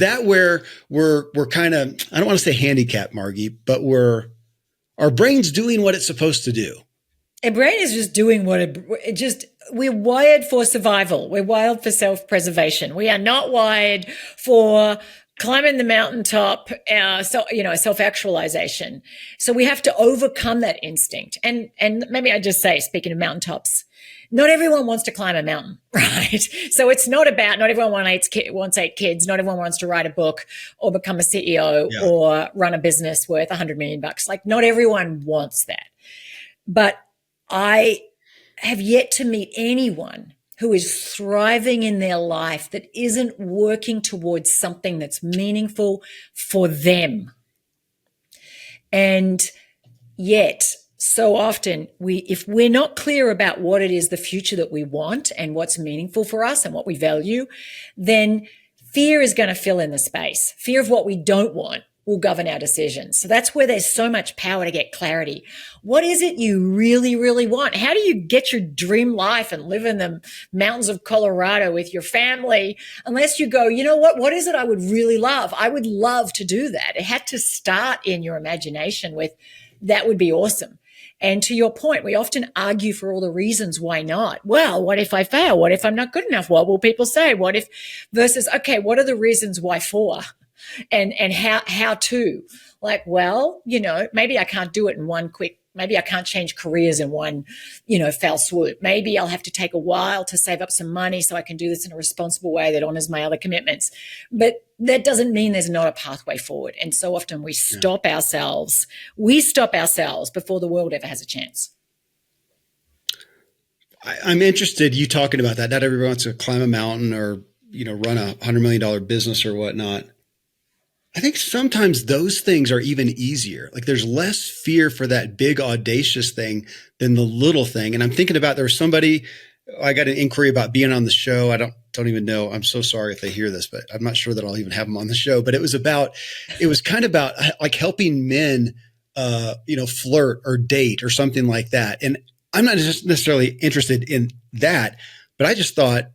that where we're kind of, I don't want to say handicapped, Margie, but our brain's doing what it's supposed to do. Our brain is just doing we're wired for survival. We're wired for self-preservation. We are not wired for climbing the mountaintop, self-actualization. So we have to overcome that instinct. And maybe I just say, speaking of mountaintops, not everyone wants to climb a mountain, right? So it's not everyone wants 8 kids. Not everyone wants to write a book or become a CEO or run a business worth $100 million. Like, not everyone wants that. But I have yet to meet anyone who is thriving in their life that isn't working towards something that's meaningful for them. And yet, so often if we're not clear about what it is, the future that we want and what's meaningful for us and what we value, then fear is going to fill in the space. Fear of what we don't want will govern our decisions. So that's where there's so much power to get clarity. What is it you really, really want? How do you get your dream life and live in the mountains of Colorado with your family unless you go, you know what is it I would really love? I would love to do that. It had to start in your imagination with, that would be awesome. And to your point, we often argue for all the reasons why not. Well, what if I fail? What if I'm not good enough? What will people say? What if versus, okay, what are the reasons why for? And how to? Like, well, maybe I can't do it in maybe I can't change careers in one, fell swoop. Maybe I'll have to take a while to save up some money so I can do this in a responsible way that honors my other commitments. But that doesn't mean there's not a pathway forward. And so often we stop ourselves. We stop ourselves before the world ever has a chance. I'm interested you talking about that. Not everyone wants to climb a mountain or, run $100 million business or whatnot. I think sometimes those things are even easier. Like, there's less fear for that big audacious thing than the little thing. And I'm thinking about, there was somebody, I got an inquiry about being on the show. I don't even know. I'm so sorry if they hear this, but I'm not sure that I'll even have them on the show. But it was kind of about like helping men, flirt or date or something like that. And I'm not necessarily interested in that, but I just thought,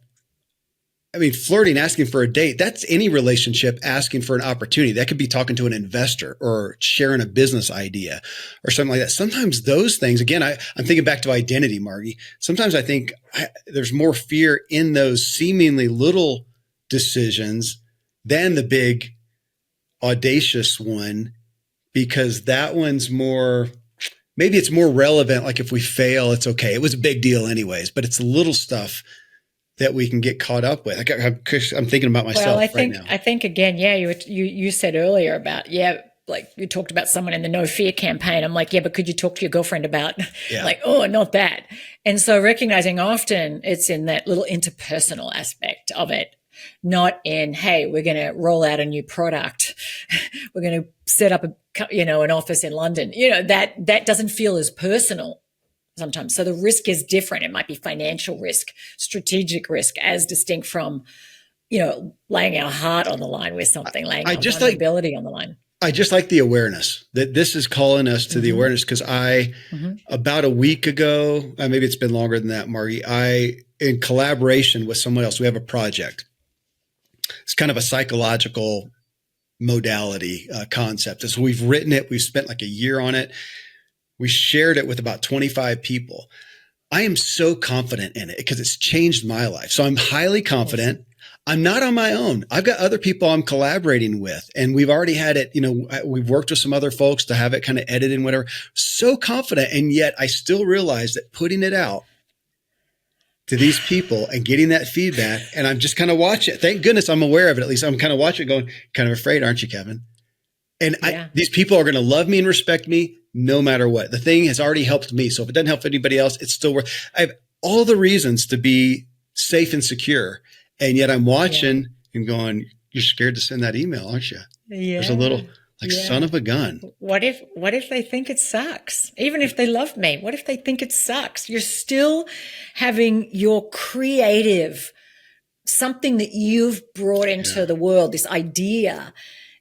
flirting, asking for a date, that's any relationship asking for an opportunity. That could be talking to an investor or sharing a business idea or something like that. Sometimes those things, again, I'm thinking back to identity, Margie. Sometimes I think there's more fear in those seemingly little decisions than the big audacious one, because that one's maybe it's more relevant. Like, if we fail, it's okay. It was a big deal anyways, but it's the little stuff that we can get caught up with. I'm thinking about myself right now. I think again, you said earlier about, like you talked about someone in the No Fear campaign. I'm like, but could you talk to your girlfriend about like, oh, not that. And so recognizing often it's in that little interpersonal aspect of it, not in, hey, we're going to roll out a new product. We're going to set up an office in London. That doesn't feel as personal sometimes. So the risk is different. It might be financial risk, strategic risk, as distinct from, laying our heart on the line with something, laying our vulnerability on the line. I just like the awareness that this is calling us to the awareness, because about a week ago, maybe it's been longer than that, Margie, in collaboration with someone else, we have a project. It's kind of a psychological modality concept. So we've written it. We've spent like a year on it. We shared it with about 25 people. I am so confident in it because it's changed my life. So I'm highly confident. I'm not on my own. I've got other people I'm collaborating with, and we've already had it, we've worked with some other folks to have it kind of edited and whatever. So confident. And yet I still realize that putting it out to these people and getting that feedback, and I'm just kind of watching it. Thank goodness I'm aware of it. At least I'm kind of watching it going, kind of afraid, aren't you, Kevin? And these people are going to love me and respect me no matter what. The thing has already helped me. So if it doesn't help anybody else, it's still worth. I have all the reasons to be safe and secure. And yet I'm watching and going, you're scared to send that email, aren't you? Yeah. There's a little son of a gun. What if they think it sucks? Even if they love me, what if they think it sucks? You're still having your creative, something that you've brought into the world, this idea.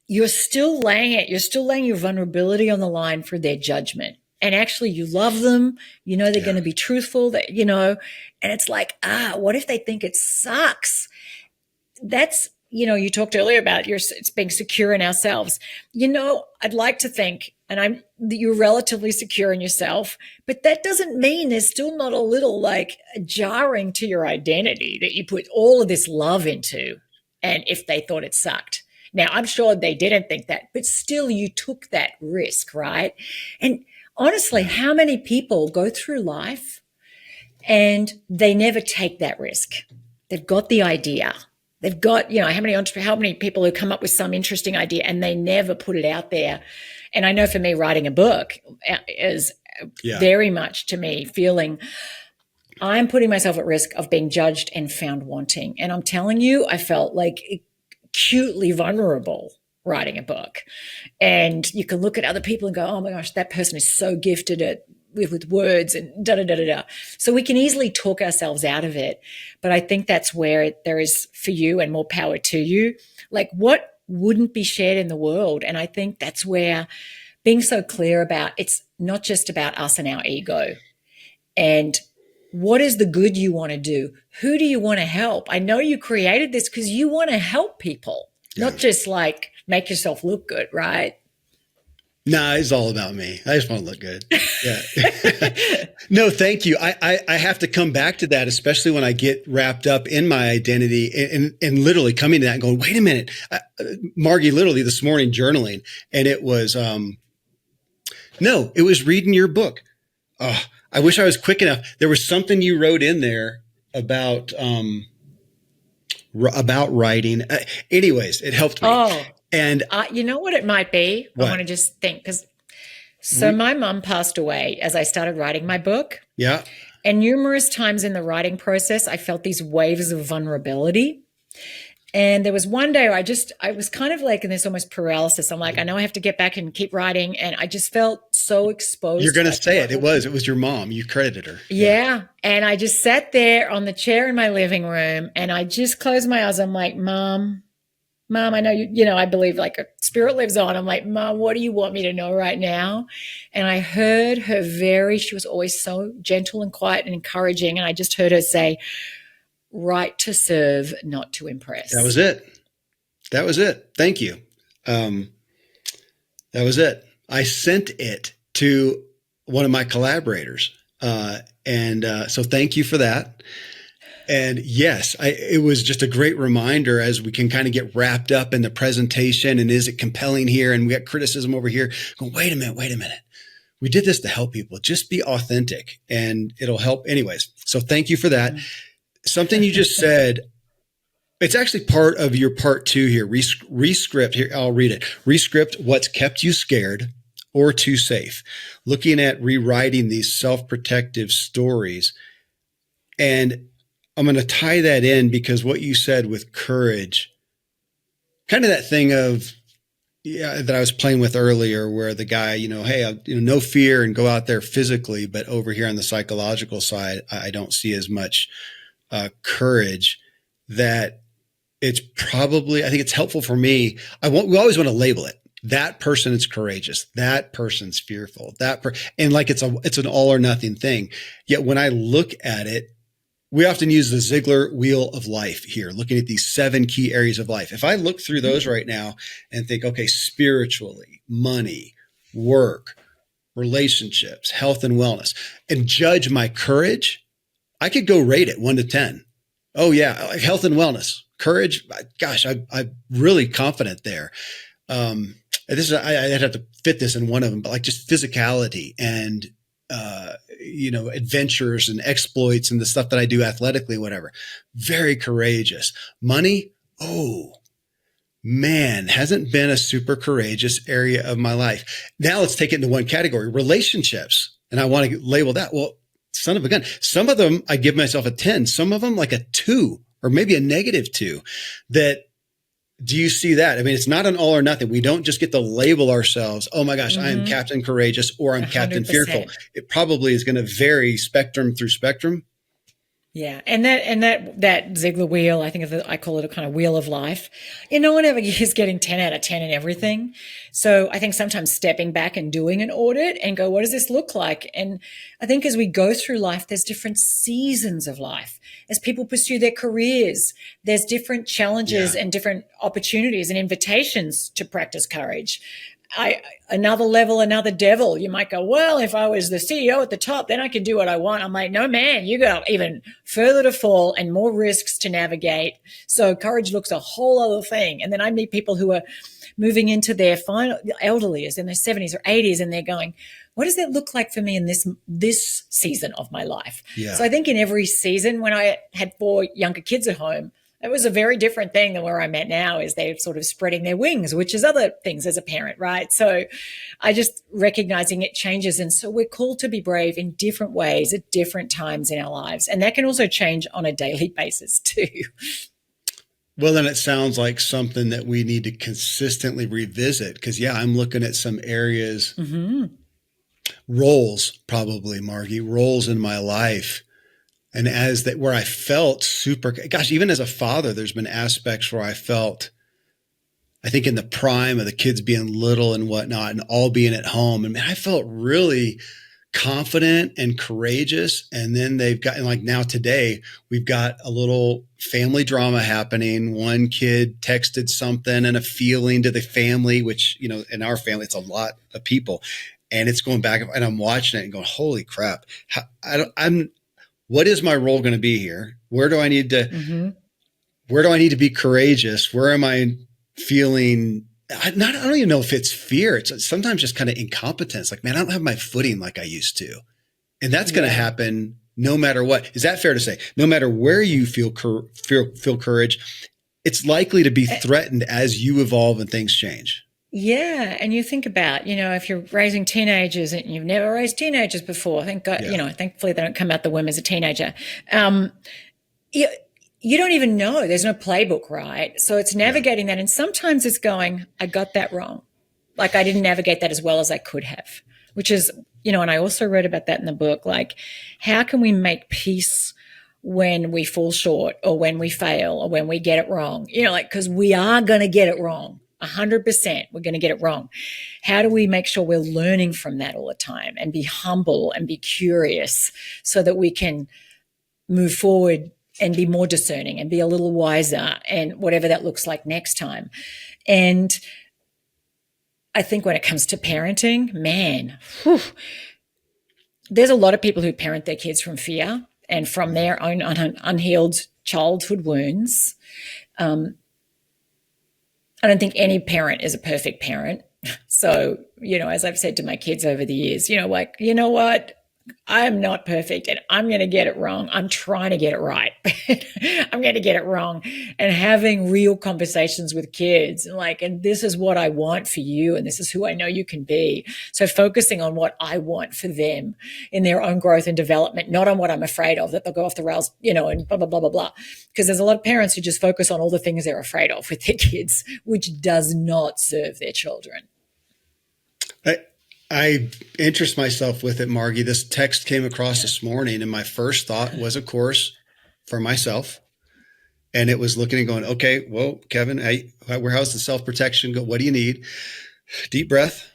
You're still laying your vulnerability on the line for their judgment. And actually you love them, they're going to be truthful, and it's like, what if they think it sucks? That's, you talked earlier about it's being secure in ourselves. I'd like to think, and you're relatively secure in yourself, but that doesn't mean there's still not a little jarring to your identity that you put all of this love into. And if they thought it sucked. Now, I'm sure they didn't think that, but still you took that risk, right? And honestly, how many people go through life and they never take that risk? They've got the idea. They've got, how many people who come up with some interesting idea and they never put it out there. And I know for me, writing a book is very much to me feeling I'm putting myself at risk of being judged and found wanting. And I'm telling you, I felt acutely vulnerable writing a book. And you can look at other people and go, oh my gosh, that person is so gifted at with words and da-da-da-da-da. So we can easily talk ourselves out of it. But I think that's where there is for you, and more power to you, what wouldn't be shared in the world. And I think that's where being so clear about it's not just about us and our ego. And what is the good you want to do? Who do you want to help? I know you created this because you want to help people, not just make yourself look good, right? Nah, it's all about me. I just want to look good. Yeah. No, thank you. I have to come back to that, especially when I get wrapped up in my identity and literally coming to that and going, wait a minute, Margie, literally this morning journaling. And it was, it was reading your book. Oh, I wish I was quick enough. There was something you wrote in there about writing. Anyways, it helped me. Oh. And you know what it might be? What? I want to just think my mom passed away as I started writing my book. Yeah. And numerous times in the writing process, I felt these waves of vulnerability. And there was one day I was kind of in this almost paralysis. I'm I know I have to get back and keep writing. And I just felt so exposed. You're going to say it. It was your mom. You credited her. Yeah. And I just sat there on the chair in my living room and I just closed my eyes. I'm like, Mom, I know I believe a spirit lives on. I'm like, Mom, what do you want me to know right now? And I heard her she was always so gentle and quiet and encouraging. And I just heard her say, write to serve, not to impress. That was it. Thank you. That was it. I sent it to one of my collaborators. So thank you for that. And yes, it was just a great reminder as we can kind of get wrapped up in the presentation and is it compelling here? And we got criticism over here. Go, wait a minute. We did this to help people. Just be authentic and it'll help anyways. So thank you for that. Something you just said, it's actually part of your part 2 here. Rescript here. I'll read it. Rescript what's kept you scared or too safe. Looking at rewriting these self-protective stories. And I'm going to tie that in because what you said with courage, kind of that thing of, that I was playing with earlier where the guy, hey, no fear and go out there physically, but over here on the psychological side, I don't see as much courage that it's probably, I think it's helpful for me. We always want to label it. That person is courageous. That person's fearful. And it's an all or nothing thing. Yet when I look at it, we often use the Ziegler wheel of life here, looking at these 7 key areas of life. If I look through those right now and think, okay, spiritually, money, work, relationships, health and wellness, and judge my courage, I could go rate it 1 to 10. Oh yeah, like health and wellness, courage. Gosh, I'm really confident there. I'd have to fit this in one of them, but like just physicality and, adventures and exploits and the stuff that I do athletically, whatever. Very courageous. Money. Oh man, hasn't been a super courageous area of my life. Now let's take it into one category, relationships. And I want to label that. Well, son of a gun. Some of them I give myself a 10, some of them like a 2 or maybe a -2. Do you see that? I mean, it's not an all or nothing. We don't just get to label ourselves, oh my gosh, I am Captain Courageous or I'm 100%. Captain Fearful. It probably is going to vary spectrum through spectrum. Yeah. And that Ziegler wheel, I call it a kind of wheel of life. No one ever is getting 10 out of 10 in everything. So I think sometimes stepping back and doing an audit and go, what does this look like? And I think as we go through life, there's different seasons of life. As people pursue their careers, there's different challenges and different opportunities and invitations to practice courage. Another level, another devil. You might go, well, if I was the CEO at the top, then I could do what I want. I'm like, no, man, you got even further to fall and more risks to navigate. So courage looks a whole other thing. And then I meet people who are moving into their final elderly, in their 70s or 80s, and they're going, what does that look like for me in this season of my life? Yeah. So I think in every season, when I had 4 younger kids at home, it was a very different thing than where I'm at now, is they're sort of spreading their wings, which is other things as a parent, right? So I just recognizing it changes. And so we're called to be brave in different ways at different times in our lives. And that can also change on a daily basis too. Well, then it sounds like something that we need to consistently revisit because, I'm looking at some areas, roles probably, Margie, roles in my life. And where I felt super, gosh, even as a father, there's been aspects where I felt, I think in the prime of the kids being little and whatnot and all being at home. And man, I felt really confident and courageous. And then they've gotten like now today, we've got a little family drama happening. One kid texted something and a feeling to the family, which, in our family, it's a lot of people. And it's going back and I'm watching it and going, holy crap. What is my role going to be here? Where do I need to be courageous? Where am I feeling? I don't even know if it's fear. It's sometimes just kind of incompetence. Like, man, I don't have my footing like I used to. And that's going to happen no matter what. Is that fair to say? No matter where you feel courage, it's likely to be threatened as you evolve and things change. Yeah. And you think about, if you're raising teenagers and you've never raised teenagers before, thank God, thankfully they don't come out the womb as a teenager. You don't even know. There's no playbook, right? So it's navigating that. And sometimes it's going, I got that wrong. Like I didn't navigate that as well as I could have, which is, and I also wrote about that in the book, like how can we make peace when we fall short or when we fail or when we get it wrong, because we are going to get it wrong. 100%, we're going to get it wrong. How do we make sure we're learning from that all the time and be humble and be curious so that we can move forward and be more discerning and be a little wiser and whatever that looks like next time. And I think when it comes to parenting, man, there's a lot of people who parent their kids from fear and from their own unhealed childhood wounds. I don't think any parent is a perfect parent. So, as I've said to my kids over the years, you know what? I'm not perfect and I'm going to get it wrong. I'm trying to get it right. I'm going to get it wrong. And having real conversations with kids and this is what I want for you. And this is who I know you can be. So focusing on what I want for them in their own growth and development, not on what I'm afraid of, that they'll go off the rails, and blah, blah, blah, blah, blah. Because there's a lot of parents who just focus on all the things they're afraid of with their kids, which does not serve their children. I interest myself with it, Margie. This text came across this morning, and my first thought was, of course, for myself. And it was looking and going, okay, well, Kevin, how's the self-protection go? What do you need? Deep breath.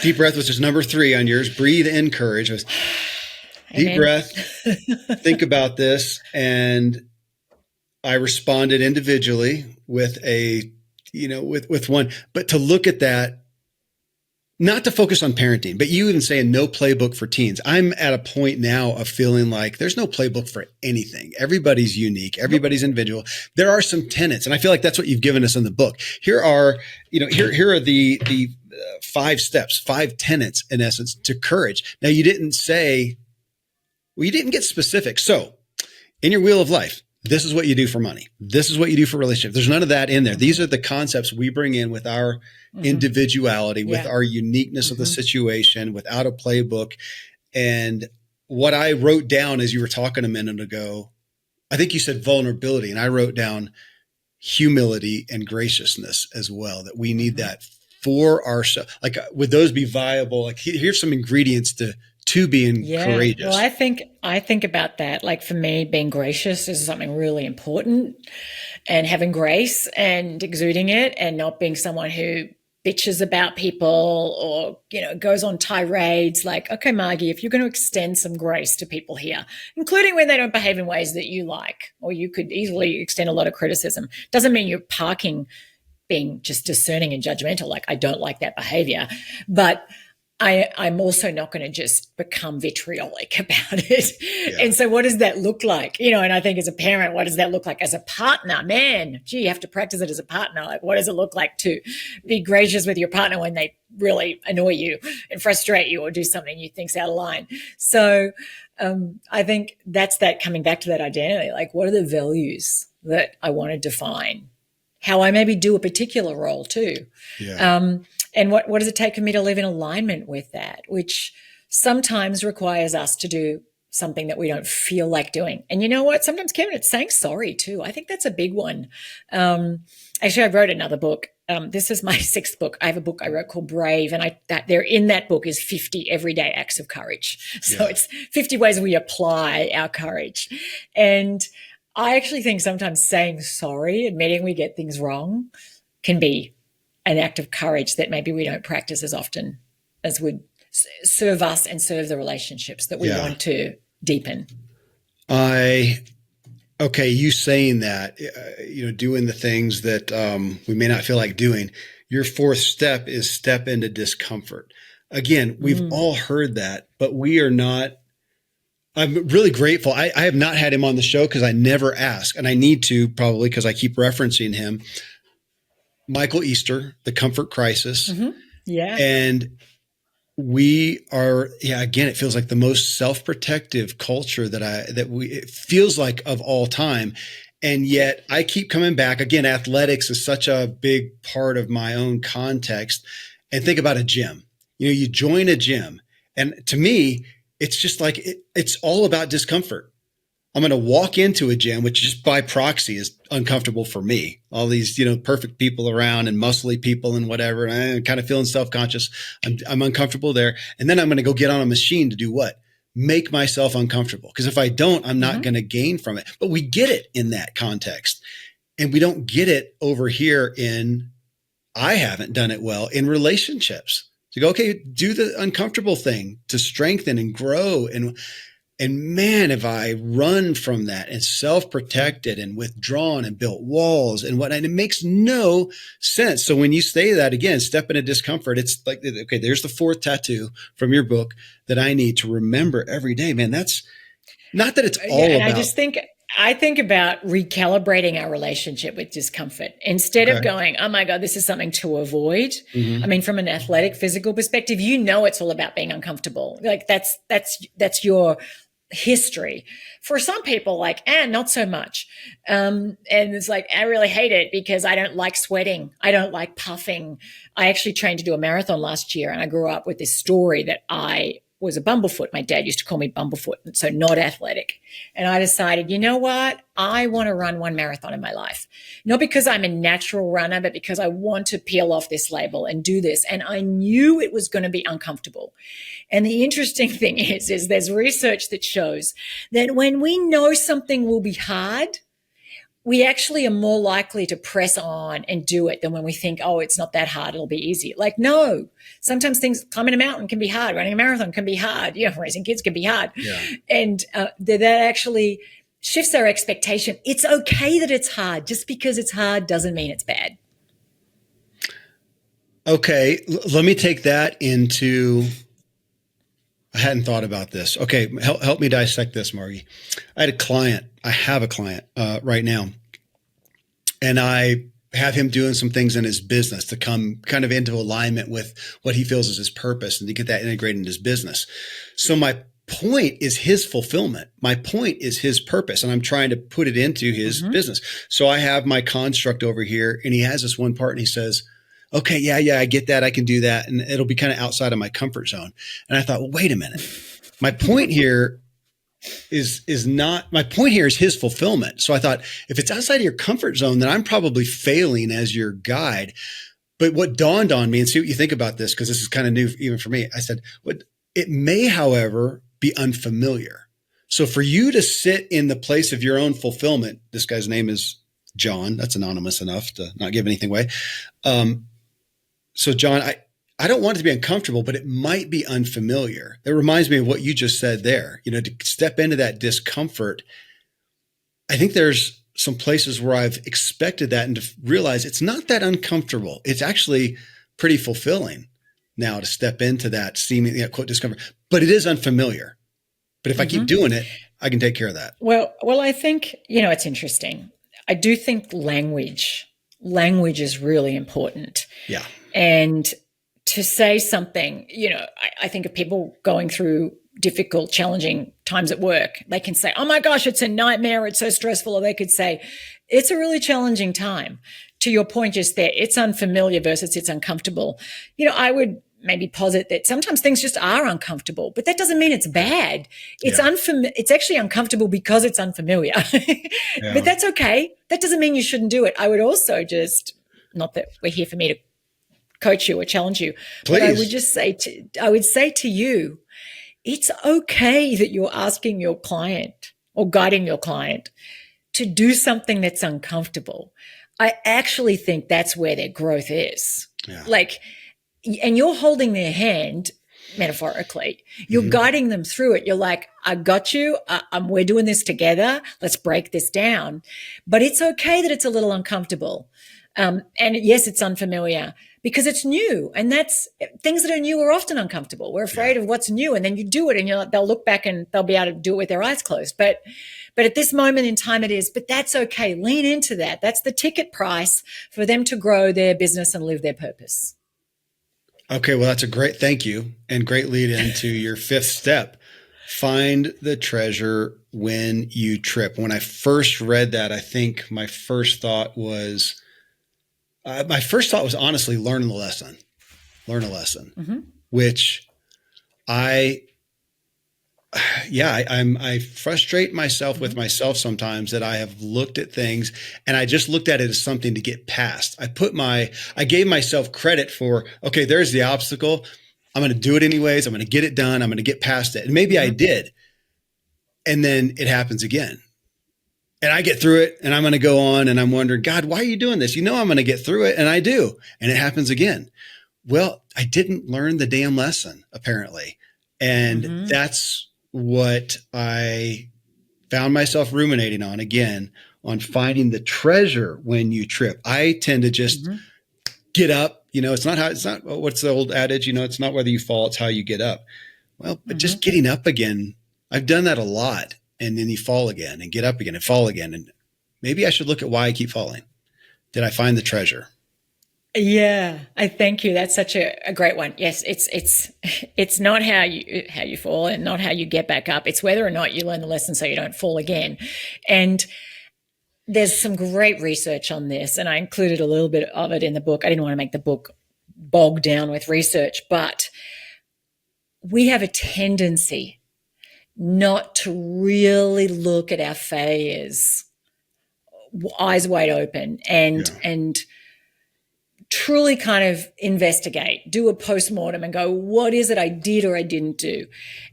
Deep breath, which is number 3 on yours. Breathe in courage. Deep breath. Think about this. And I responded individually with with one. But to look at that, not to focus on parenting, but you even saying no playbook for teens. I'm at a point now of feeling like there's no playbook for anything. Everybody's unique. Everybody's individual. There are some tenets, and I feel like that's what you've given us in the book. Here are the 5 steps, 5 tenets in essence to courage. Now you didn't get specific. So in your wheel of life, this is what you do for money. This is what you do for relationships. There's none of that in there. These are the concepts we bring in with our individuality, with our uniqueness of the situation, without a playbook. And what I wrote down as you were talking a minute ago, I think you said vulnerability, and I wrote down humility and graciousness as well, that we need that for ourselves. Like, would those be viable? Like, here's some ingredients to being courageous. Well, I think about that. Like, for me, being gracious is something really important, and having grace and exuding it, and not being someone who bitches about people or, goes on tirades. Like, okay, Margie, if you're going to extend some grace to people here, including when they don't behave in ways that you like, or you could easily extend a lot of criticism, doesn't mean you're parking being just discerning and judgmental. Like, I don't like that behavior, but I'm also not going to just become vitriolic about it. Yeah. And so what does that look like? And I think as a parent, what does that look like? As a partner, man, you have to practice it as a partner. Like, what does it look like to be gracious with your partner when they really annoy you and frustrate you or do something you think's out of line? So I think that's that, coming back to that identity. Like, what are the values that I want to define? How I maybe do a particular role too. Yeah. And what does it take for me to live in alignment with that, which sometimes requires us to do something that we don't feel like doing. And you know what? Sometimes, Kevin, it's saying sorry too. I think that's a big one. Actually, I wrote another book. This is my 6th book. I have a book I wrote called Brave, and there in that book is 50 everyday acts of courage. So it's 50 ways we apply our courage. And I actually think sometimes saying sorry, admitting we get things wrong, can be an act of courage that maybe we don't practice as often as would serve us and serve the relationships that we want to deepen. You saying that, doing the things that we may not feel like doing. Your 4th step is step into discomfort. Again, we've all heard that, but we are not. I'm really grateful. I have not had him on the show because I never ask, and I need to probably because I keep referencing him. Michael Easter, The Comfort Crisis. Yeah. And we are, again, it feels like the most self-protective culture it feels like of all time. And yet I keep coming back. Again, athletics is such a big part of my own context. And think about a gym. You join a gym, and to me, it's just like, it's all about discomfort. I'm going to walk into a gym, which just by proxy is uncomfortable for me. All these, perfect people around and muscly people and whatever. And I'm kind of feeling self-conscious. I'm uncomfortable there. And then I'm going to go get on a machine to do what? Make myself uncomfortable. Because if I don't, I'm not going to gain from it. But we get it in that context. And we don't get it over here I haven't done it well in relationships. To go, okay, do the uncomfortable thing to strengthen and grow. And man, have I run from that and self-protected and withdrawn and built walls and whatnot. And it makes no sense. So when you say that again, step into discomfort, it's like, okay, there's the 4th tattoo from your book that I need to remember every day. Man, that's not that it's all about. I think about recalibrating our relationship with discomfort instead of going, oh my God, this is something to avoid. I mean, from an athletic, physical perspective, it's all about being uncomfortable. Like that's your history. For some people, not so much. And it's like, I really hate it because I don't like sweating. I don't like puffing. I actually trained to do a marathon last year, and I grew up with this story that I was a bumblefoot. My dad used to call me bumblefoot, so not athletic. And I decided, you know what? I want to run one marathon in my life. Not because I'm a natural runner, but because I want to peel off this label and do this. And I knew it was going to be uncomfortable. And the interesting thing is there's research that shows that when we know something will be hard, we actually are more likely to press on and do it than when we think, oh, it's not that hard, it'll be easy. Like, no, sometimes climbing a mountain can be hard, running a marathon can be hard, raising kids can be hard. Yeah. And that actually shifts our expectation. It's okay that it's hard. Just because it's hard doesn't mean it's bad. Okay, let me take that into. I hadn't thought about this. Okay, help me dissect this, Margie. I had a client. I have a client right now, and I have him doing some things in his business to come kind of into alignment with what he feels is his purpose and to get that integrated in his business. So my point is his fulfillment. My point is his purpose, and I'm trying to put it into his business. So I have my construct over here, and he has this one part, and he says, okay, yeah, I get that. I can do that. And it'll be kind of outside of my comfort zone. And I thought, well, wait a minute. My point here is his fulfillment. So I thought, if it's outside of your comfort zone, then I'm probably failing as your guide. But what dawned on me, and see what you think about this, because this is kind of new even for me. I said, it may, however, be unfamiliar. So for you to sit in the place of your own fulfillment, this guy's name is John. That's anonymous enough to not give anything away. So John, I don't want it to be uncomfortable, but it might be unfamiliar. That reminds me of what you just said there. To step into that discomfort. I think there's some places where I've expected that and to realize it's not that uncomfortable. It's actually pretty fulfilling now to step into that seeming quote discomfort, but it is unfamiliar. But if I keep doing it, I can take care of that. Well, I think, it's interesting. I do think language is really important. Yeah. And to say something, I think of people going through difficult, challenging times at work. They can say, oh my gosh, it's a nightmare. It's so stressful. Or they could say, it's a really challenging time. To your point just there, it's unfamiliar versus it's uncomfortable. I would maybe posit that sometimes things just are uncomfortable, but that doesn't mean it's bad. It's it's actually uncomfortable because it's unfamiliar. But that's okay. That doesn't mean you shouldn't do it. I would also just, not that we're here for me to coach you or challenge you, Please. but I would say to you, it's okay that you're asking your client or guiding your client to do something that's uncomfortable. I actually think that's where their growth is. Yeah. And you're holding their hand metaphorically. You're guiding them through it. You're like, I got you. We're doing this together. Let's break this down. But it's okay that it's a little uncomfortable. And yes, it's unfamiliar because it's new. And things that are new are often uncomfortable. We're afraid of what's new. And then you do it and they'll look back and they'll be able to do it with their eyes closed. But at this moment in time it is, but that's okay. Lean into that. That's the ticket price for them to grow their business and live their purpose. Okay. Well, that's a great, thank you. And great lead into your fifth step. Find the treasure when you trip. When I first read that, I think my first thought was honestly, learn a lesson, which I frustrate myself with myself sometimes that I have looked at things and I just looked at it as something to get past. I gave myself credit for, okay, there's the obstacle. I'm going to do it anyways. I'm going to get it done. I'm going to get past it. And maybe I did. And then it happens again. And I get through it and I'm going to go on and I'm wondering, God, why are you doing this? I'm going to get through it. And I do. And it happens again. Well, I didn't learn the damn lesson, apparently. And that's what I found myself ruminating on again, on finding the treasure when you trip. I tend to just get up. What's the old adage? It's not whether you fall, it's how you get up. Well, but just getting up again, I've done that a lot. And then you fall again and get up again and fall again. And maybe I should look at why I keep falling. Did I find the treasure? Yeah, I thank you. That's such a great one. Yes, it's not how you fall and not how you get back up. It's whether or not you learn the lesson so you don't fall again. And there's some great research on this, and I included a little bit of it in the book. I didn't want to make the book bogged down with research, but we have a tendency not to really look at our failures eyes wide open and truly kind of investigate, do a postmortem and go, what is it I did or I didn't do?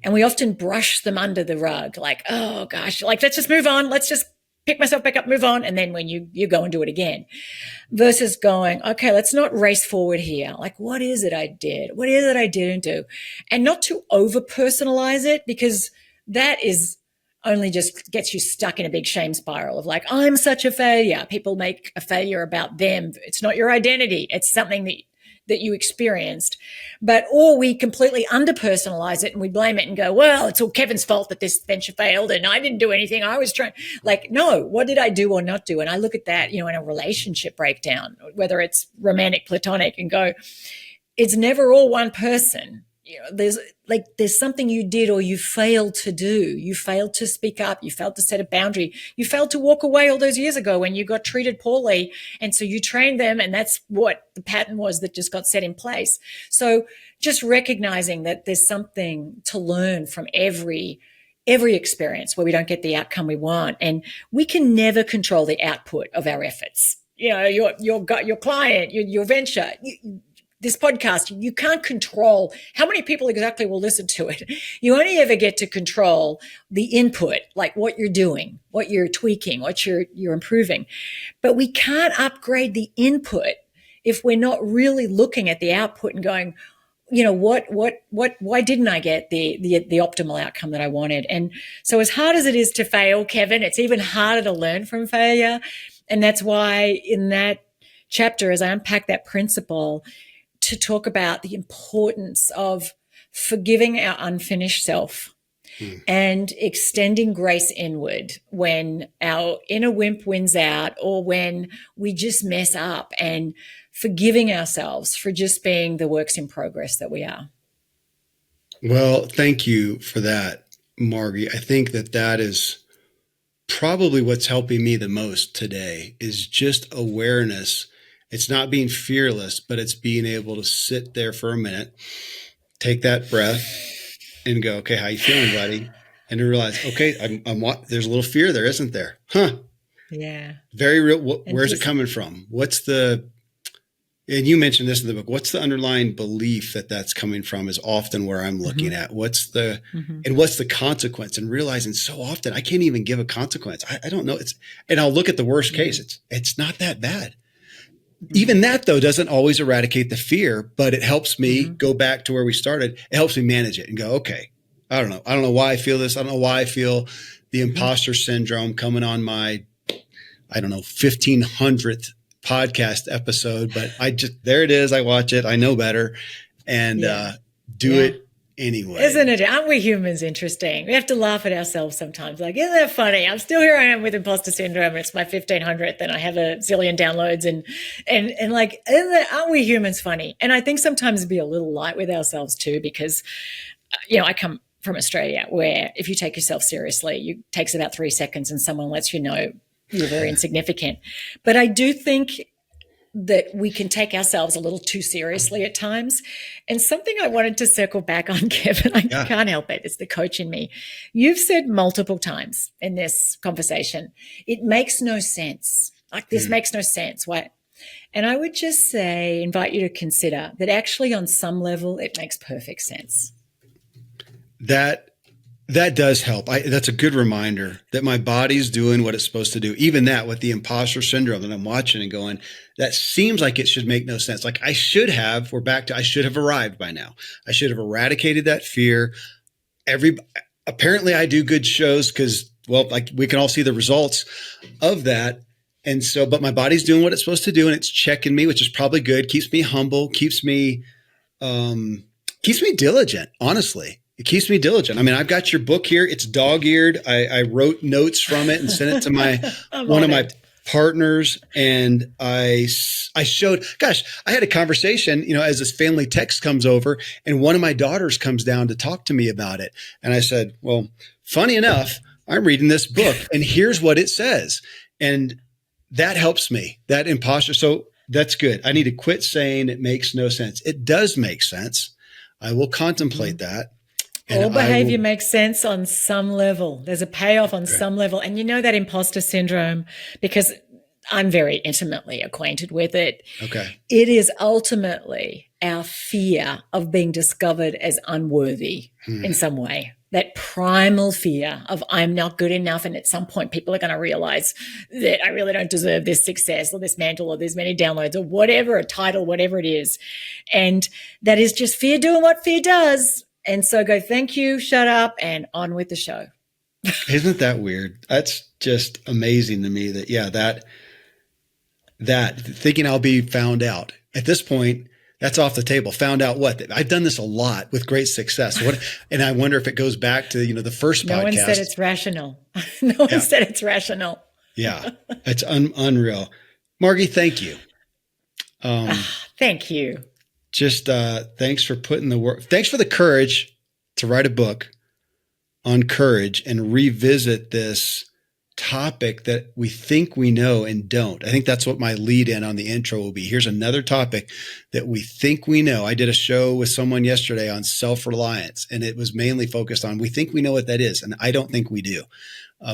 And we often brush them under the rug like, oh gosh, let's just move on. Let's just pick myself back up, move on. And then when you go and do it again versus going, okay, let's not race forward here. What is it I did? What is it I didn't do? And not to over personalize it, because that is only just gets you stuck in a big shame spiral of I'm such a failure. People make a failure about them. It's not your identity. It's something that you experienced, or we completely underpersonalize it and we blame it and go, well, it's all Kevin's fault that this venture failed and I didn't do anything. I was trying. Like, no, what did I do or not do? And I look at that, in a relationship breakdown, whether it's romantic, platonic, and go, it's never all one person. There's something you did or you failed to do. You failed to speak up. You failed to set a boundary. You failed to walk away all those years ago when you got treated poorly. And so you trained them, and that's what the pattern was that just got set in place. So just recognizing that there's something to learn from every experience where we don't get the outcome we want. And we can never control the output of our efforts. Your client, your venture, this podcast, you can't control how many people exactly will listen to it. You only ever get to control the input, like what you're doing, what you're tweaking, what you're improving. But we can't upgrade the input if we're not really looking at the output and going, why didn't I get the optimal outcome that I wanted? And so as hard as it is to fail, Kevin, it's even harder to learn from failure. And that's why in that chapter, as I unpack that principle, to talk about the importance of forgiving our unfinished self and extending grace inward when our inner wimp wins out or when we just mess up, and forgiving ourselves for just being the works in progress that we are. Well, thank you for that, Margie. I think that is probably what's helping me the most today, is just awareness. It's not being fearless, but it's being able to sit there for a minute, take that breath, and go, okay, how you feeling, buddy? And to realize, okay, there's a little fear there, isn't there? Huh? Yeah. Very real. Where's it coming from? And you mentioned this in the book, what's the underlying belief that's coming from is often where I'm looking at. What's the consequence? And realizing so often I can't even give a consequence. I don't know. And I'll look at the worst case. It's not that bad. Even that, though, doesn't always eradicate the fear, but it helps me go back to where we started. It helps me manage it and go, okay, I don't know. I don't know why I feel this. I don't know why I feel the imposter syndrome coming on my, 1500th podcast episode, but there it is. I watch it. I know better and do it anyway. Isn't it? Aren't we humans interesting? We have to laugh at ourselves sometimes. Like, isn't that funny? I'm still here. I am with imposter syndrome. And it's my 1500th and I have a zillion downloads and like, aren't we humans funny? And I think sometimes be a little light with ourselves too, because, I come from Australia where if you take yourself seriously, it takes about 3 seconds and someone lets you know you're very insignificant. But I do think that we can take ourselves a little too seriously at times. And something I wanted to circle back on, Kevin, I can't help it. It's the coach in me. You've said multiple times in this conversation, it makes no sense. Like this makes no sense. Why? And I would just say, invite you to consider that actually on some level, it makes perfect sense. That does help. That's a good reminder that my body's doing what it's supposed to do. Even that with the imposter syndrome that I'm watching and going, that seems like it should make no sense. Like I should have arrived by now. I should have eradicated that fear. Apparently I do good shows because, like we can all see the results of that. And so, but my body's doing what it's supposed to do and it's checking me, which is probably good. Keeps me humble, keeps me diligent, honestly. It keeps me diligent. I mean, I've got your book here. It's dog-eared. I wrote notes from it and sent it to one of my partners. And I showed, I had a conversation, as this family text comes over and one of my daughters comes down to talk to me about it. And I said, well, funny enough, I'm reading this book and here's what it says. And that helps me, that imposter. So that's good. I need to quit saying it makes no sense. It does make sense. I will contemplate that. All behavior makes sense on some level. There's a payoff on some level. And that imposter syndrome, because I'm very intimately acquainted with it. Okay. It is ultimately our fear of being discovered as unworthy in some way. That primal fear of I'm not good enough. And at some point people are going to realize that I really don't deserve this success or this mantle or this many downloads or whatever, a title, whatever it is. And that is just fear doing what fear does. And so go, thank you, shut up, and on with the show. Isn't that weird? That's just amazing to me that thinking I'll be found out. At this point, That's off the table. Found out what? I've done this a lot with great success. And I wonder if it goes back to, the first podcast. No one said it's rational. No one said it's rational. Yeah. It's unreal. Margie, thank you. Thank you. Just thanks for putting the work. Thanks for the courage to write a book on courage and revisit this topic that we think we know and don't. I think that's what my lead in on the intro will be. Here's another topic that we think we know. I did a show with someone yesterday on self-reliance, and it was mainly focused on we think we know what that is, and I don't think we do.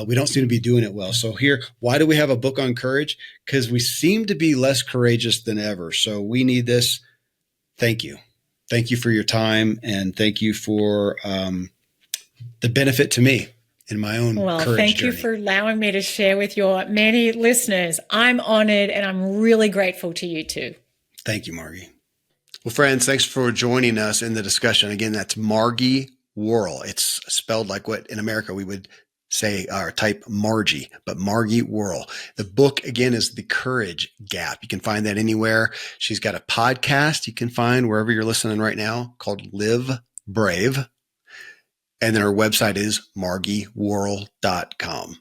We don't seem to be doing it well. So here, why do we have a book on courage? Because we seem to be less courageous than ever. So we need this. Thank you. Thank you for your time, and thank you for the benefit to me in my own courage thank journey. you for allowing me to share with your many listeners. I'm honored, and I'm really grateful to you too. Thank you, Margie. Well, friends, thanks for joining us in the discussion. Again, that's Margie Warrell. It's spelled like what in America we would say or type Margie, but Margie Warrell. The book, again, is The Courage Gap. You can find that anywhere. She's got a podcast you can find wherever you're listening right now called Live Brave. And then her website is margiewarrell.com.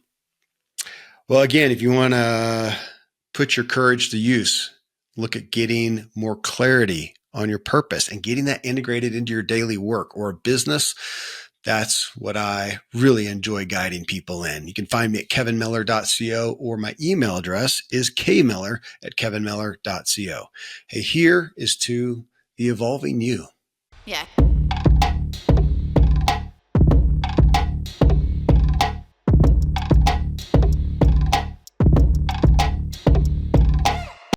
Well, again, if you want to put your courage to use, look at getting more clarity on your purpose and getting that integrated into your daily work or business. That's what I really enjoy guiding people in. You can find me at kevinmiller.co, or my email address is kmiller@kevinmiller.co. Hey, here is to the evolving you. Yeah.